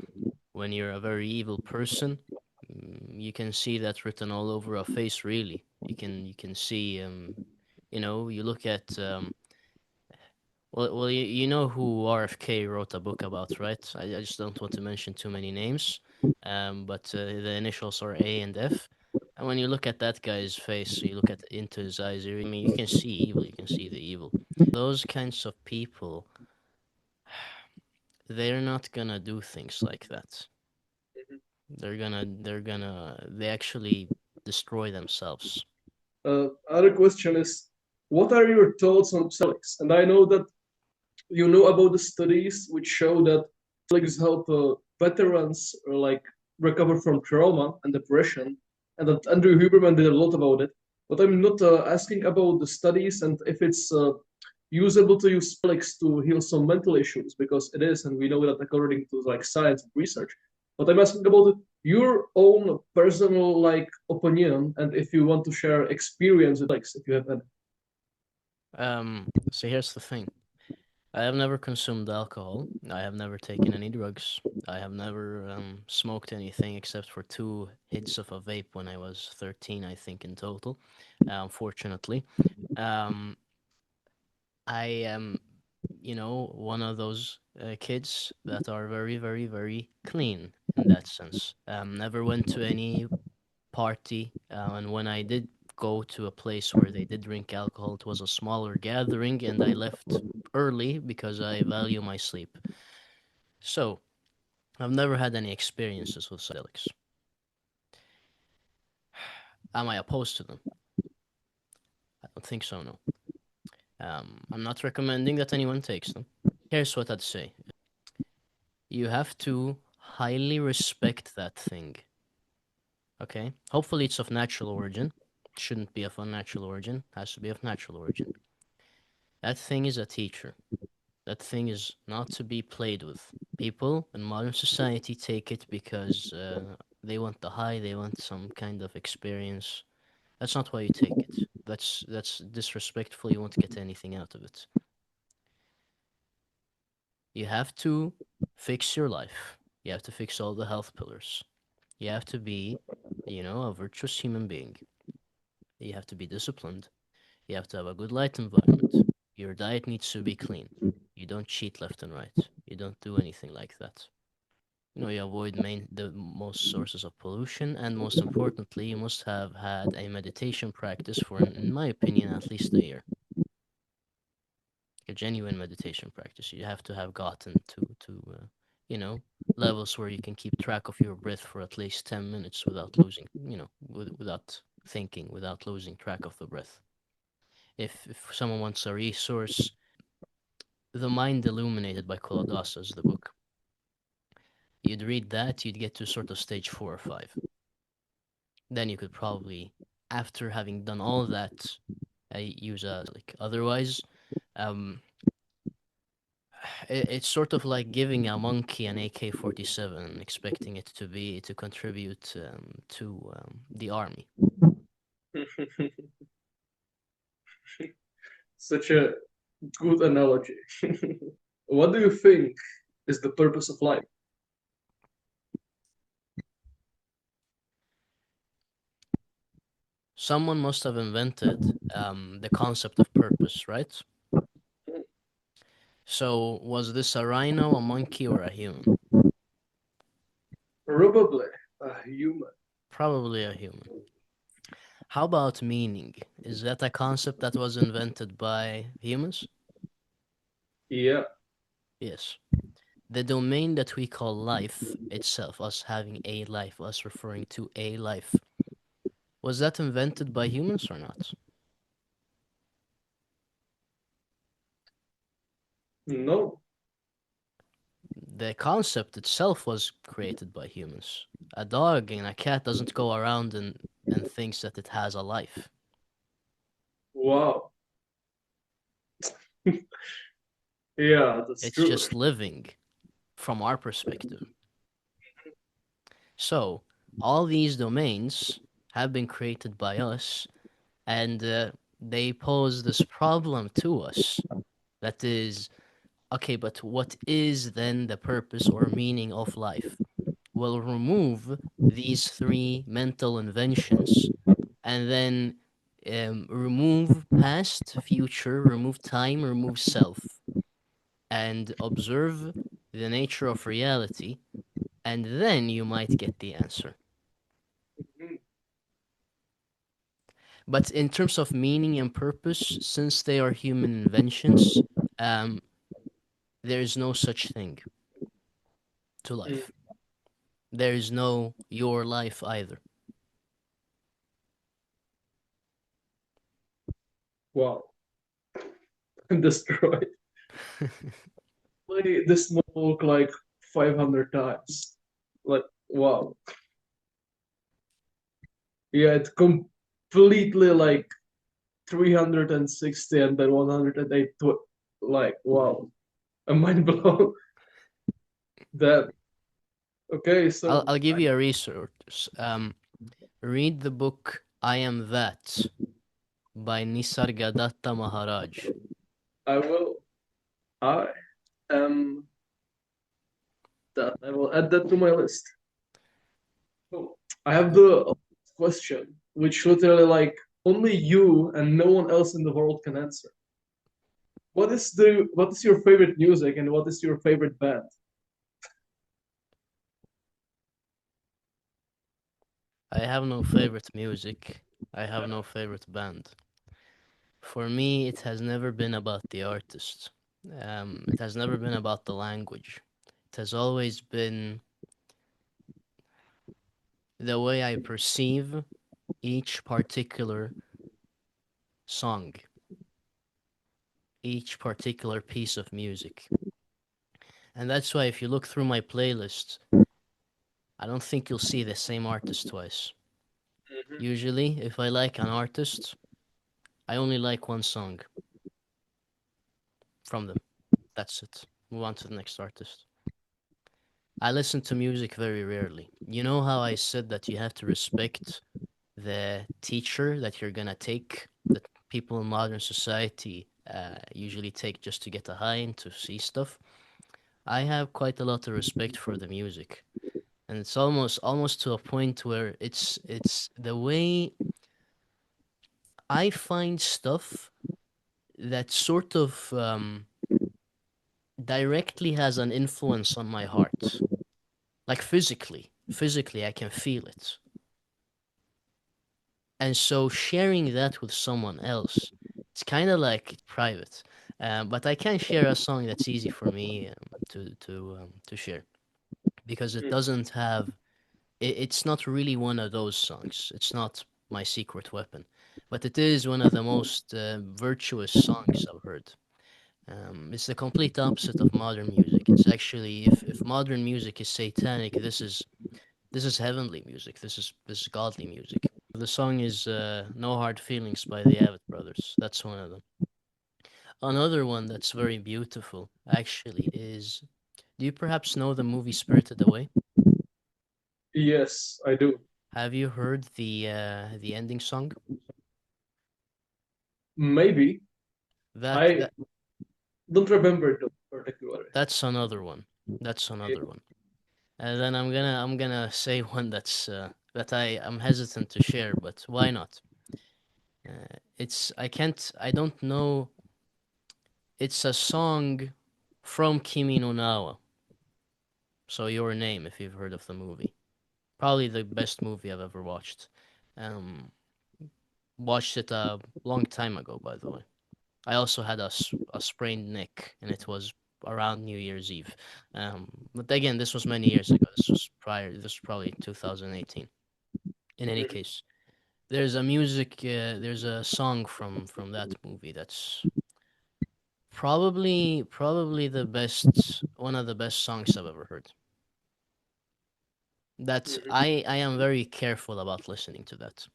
When you're a very evil person, you can see that written all over a face. Really, you can see you look at well, you know who RFK wrote a book about, right? I just don't want to mention too many names, but the initials are A and F. And when you look at that guy's face, you look at into his eyes. I mean, you can see evil. You can see the evil. Those kinds of people, they're not gonna do things like that. They actually destroy themselves. Other question is, what are your thoughts on psychedelics? And I know that you know about the studies which show that psychedelics help veterans like recover from trauma and depression, and that Andrew Huberman did a lot about it. But I'm not asking about the studies and if it's usable to use psychedelics to heal some mental issues, because it is, and we know that according to like science and research. But I'm asking about your own personal like opinion, and if you want to share experience with like if you have any. So here's the thing. I have never consumed alcohol. I have never taken any drugs. I have never smoked anything except for two hits of a vape when I was 13, I think, in total. Fortunately, um, I am, one of those kids that are very, very, very clean in that sense. Never went to any party, and when I did go to a place where they did drink alcohol, it was a smaller gathering, and I left early because I value my sleep. So, I've never had any experiences with psychedelics. Am I opposed to them? I don't think so, no. I'm not recommending that anyone takes them. Here's what I'd say. You have to highly respect that thing, okay? Hopefully it's of natural origin. Shouldn't be of unnatural origin. Has to be of natural origin. That thing is a teacher. That thing is not to be played with. People in modern society take it because they want the high, they want some kind of experience. That's not why you take it. That's disrespectful. You won't get anything out of it. You have to fix your life. You have to fix all the health pillars. You have to be, a virtuous human being. You have to be disciplined. You have to have a good light environment. Your diet needs to be clean. You don't cheat left and right. You don't do anything like that. You avoid the most sources of pollution, and most importantly, you must have had a meditation practice for, in my opinion, at least a year. A genuine meditation practice. You have to have gotten you know, levels where you can keep track of your breath for at least 10 minutes without losing, without thinking, without losing track of the breath. If someone wants a resource, The Mind Illuminated by Kuladasa is the book. You'd read that, you'd get to sort of stage 4 or 5. Then you could probably, after having done all that, use a like. Otherwise, um, it's sort of like giving a monkey an AK-47 and expecting it to contribute to the army. Such a good analogy. What do you think is the purpose of life? Someone must have invented the concept of purpose, right? So, was this a rhino, a monkey, or a human? Probably a human. Probably a human. How about meaning? Is that a concept that was invented by humans? Yeah. Yes. The domain that we call life itself, us having a life, us referring to a life, was that invented by humans or not? No. The concept itself was created by humans. A dog and a cat doesn't go around and thinks that it has a life. Wow. Yeah, that's It's true. just living from our perspective. So, all these domains have been created by us, and they pose this problem to us that is, okay, but what is then the purpose or meaning of life? We'll remove these three mental inventions and then remove past, future, remove time, remove self, and observe the nature of reality, and then you might get the answer. Mhm. But in terms of meaning and purpose, since they are human inventions, um, there is no such thing to Mm, life. There is no your life either. wow, destroyed. Play this notebook like 500 times. Like, wow. Yeah, it completely like 360 and then 108. Like, wow. I'm mind blown. That, okay, I'll so I'll give you a resource. Read the book I Am That by Nisargadatta Maharaj. I will, I am that. I will add that to my list. Oh, I have the question, which literally like only you and no one else in the world can answer. What is your favorite music and what is your favorite band? I have no favorite music. I have no favorite band. For me, it has never been about the artist. It has never been about the language. It has always been the way I perceive each particular song, each particular piece of music. And that's why if you look through my playlist, I don't think you'll see the same artist twice. Mhm. Usually, if I like an artist, I only like one song from them. That's it. Move on to the next artist. I listen to music very rarely. You know how I said that you have to respect the teacher that you're gonna take, that people in modern society usually take just to get a high and to see stuff? I have quite a lot of respect for the music, and it's almost to a point where it's the way I find stuff that sort of directly has an influence on my heart. Like physically, I can feel it. And so sharing that with someone else, it's kind of like private. But I can share a song that's easy for me to share because it doesn't have. It's not really one of those songs. It's not my secret weapon, but it is one of the most virtuous songs I've heard. It's the complete opposite of modern music. It's actually if modern music is satanic, this is heavenly music. This is godly music. The song is "No Hard Feelings" by the Avett Brothers. That's one of them. Another one that's very beautiful, actually, is. Do you perhaps know the movie Spirited Away? Yes, I do. Have you heard the ending song? Maybe. That I that don't remember it particularly. that's another one. That's another one. And then I'm gonna say one that I'm hesitant to share, but why not? I don't know. It's a song from Kimi no Nawa. So Your Name, if you've heard of the movie, probably the best movie I've ever watched. Um, Watched it a long time ago, by the way. I also had a sprained neck, and it was around New Year's Eve. But again, this was many years ago. This was prior. This was probably 2018. In any Mhm. case, there's a song from that movie that's probably the best, one of the best songs I've ever heard. That Mhm. I am very careful about listening to that.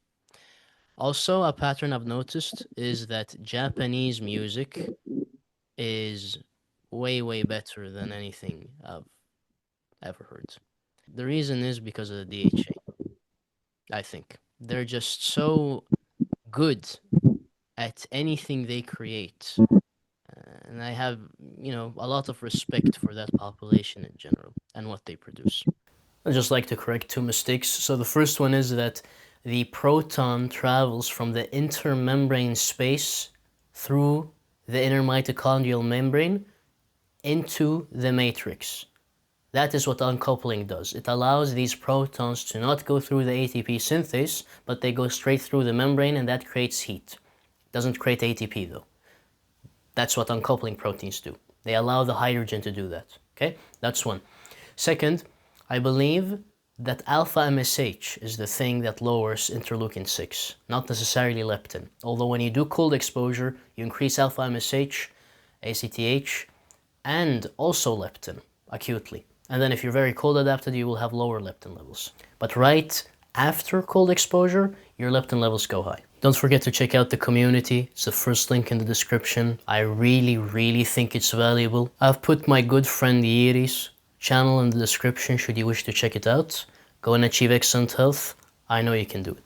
Also, a pattern I've noticed is that Japanese music is way better than anything I've ever heard. The reason is because of the DHA, I think. They're just so good at anything they create. And I have, a lot of respect for that population in general and what they produce. I'd just like to correct two mistakes. So the first one is that the proton travels from the intermembrane space through the inner mitochondrial membrane into the matrix. That is what uncoupling does. It allows these protons to not go through the ATP synthase, but they go straight through the membrane, and that creates heat. It doesn't create ATP though. That's what uncoupling proteins do. They allow the hydrogen to do that. Okay, that's one. Second, I believe that alpha MSH is the thing that lowers interleukin 6, not necessarily leptin. Although when you do cold exposure, you increase alpha MSH, ACTH, and also leptin acutely. And then if you're very cold adapted, you will have lower leptin levels. But right after cold exposure, your leptin levels go high. Don't forget to check out the community. It's the first link in the description. I really think it's valuable. I've put my good friend Yiri's channel in the description should you wish to check it out. Go and achieve excellent health. I know you can do it.